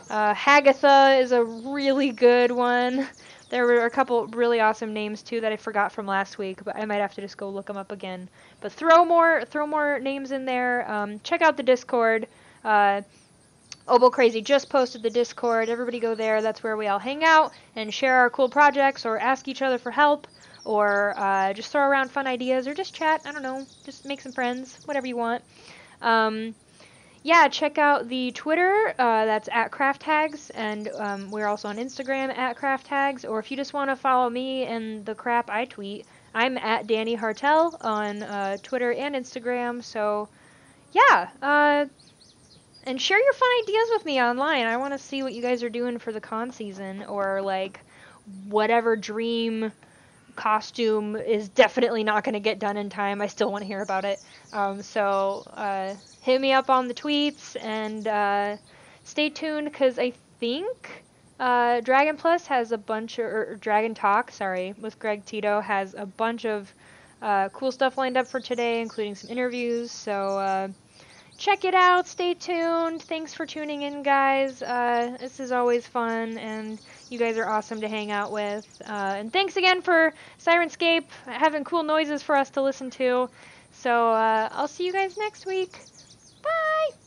Hagatha is a really good one. There were a couple really awesome names too that I forgot from last week, but I might have to just go look them up again. But throw more names in there. Check out the Discord. Obo Crazy just posted the Discord. Everybody go there. That's where we all hang out and share our cool projects, or ask each other for help, or just throw around fun ideas, or just chat. I don't know. Just make some friends. Whatever you want. Yeah, check out the Twitter, that's at Hags, and we're also on Instagram at Hags, or if you just want to follow me and the crap I tweet, I'm at Danny Hartel on Twitter and Instagram, so yeah, and share your fun ideas with me online. I want to see what you guys are doing for the con season, or like whatever dream costume is definitely not going to get done in time. I still want to hear about it. So hit me up on the tweets, and stay tuned, because I think Dragon Plus has a bunch of, or Dragon Talk, sorry, with Greg Tito has a bunch of cool stuff lined up for today, including some interviews. So check it out. Stay tuned. Thanks for tuning in, guys. This is always fun, and you guys are awesome to hang out with. And thanks again for Sirenscape having cool noises for us to listen to. So I'll see you guys next week. Bye!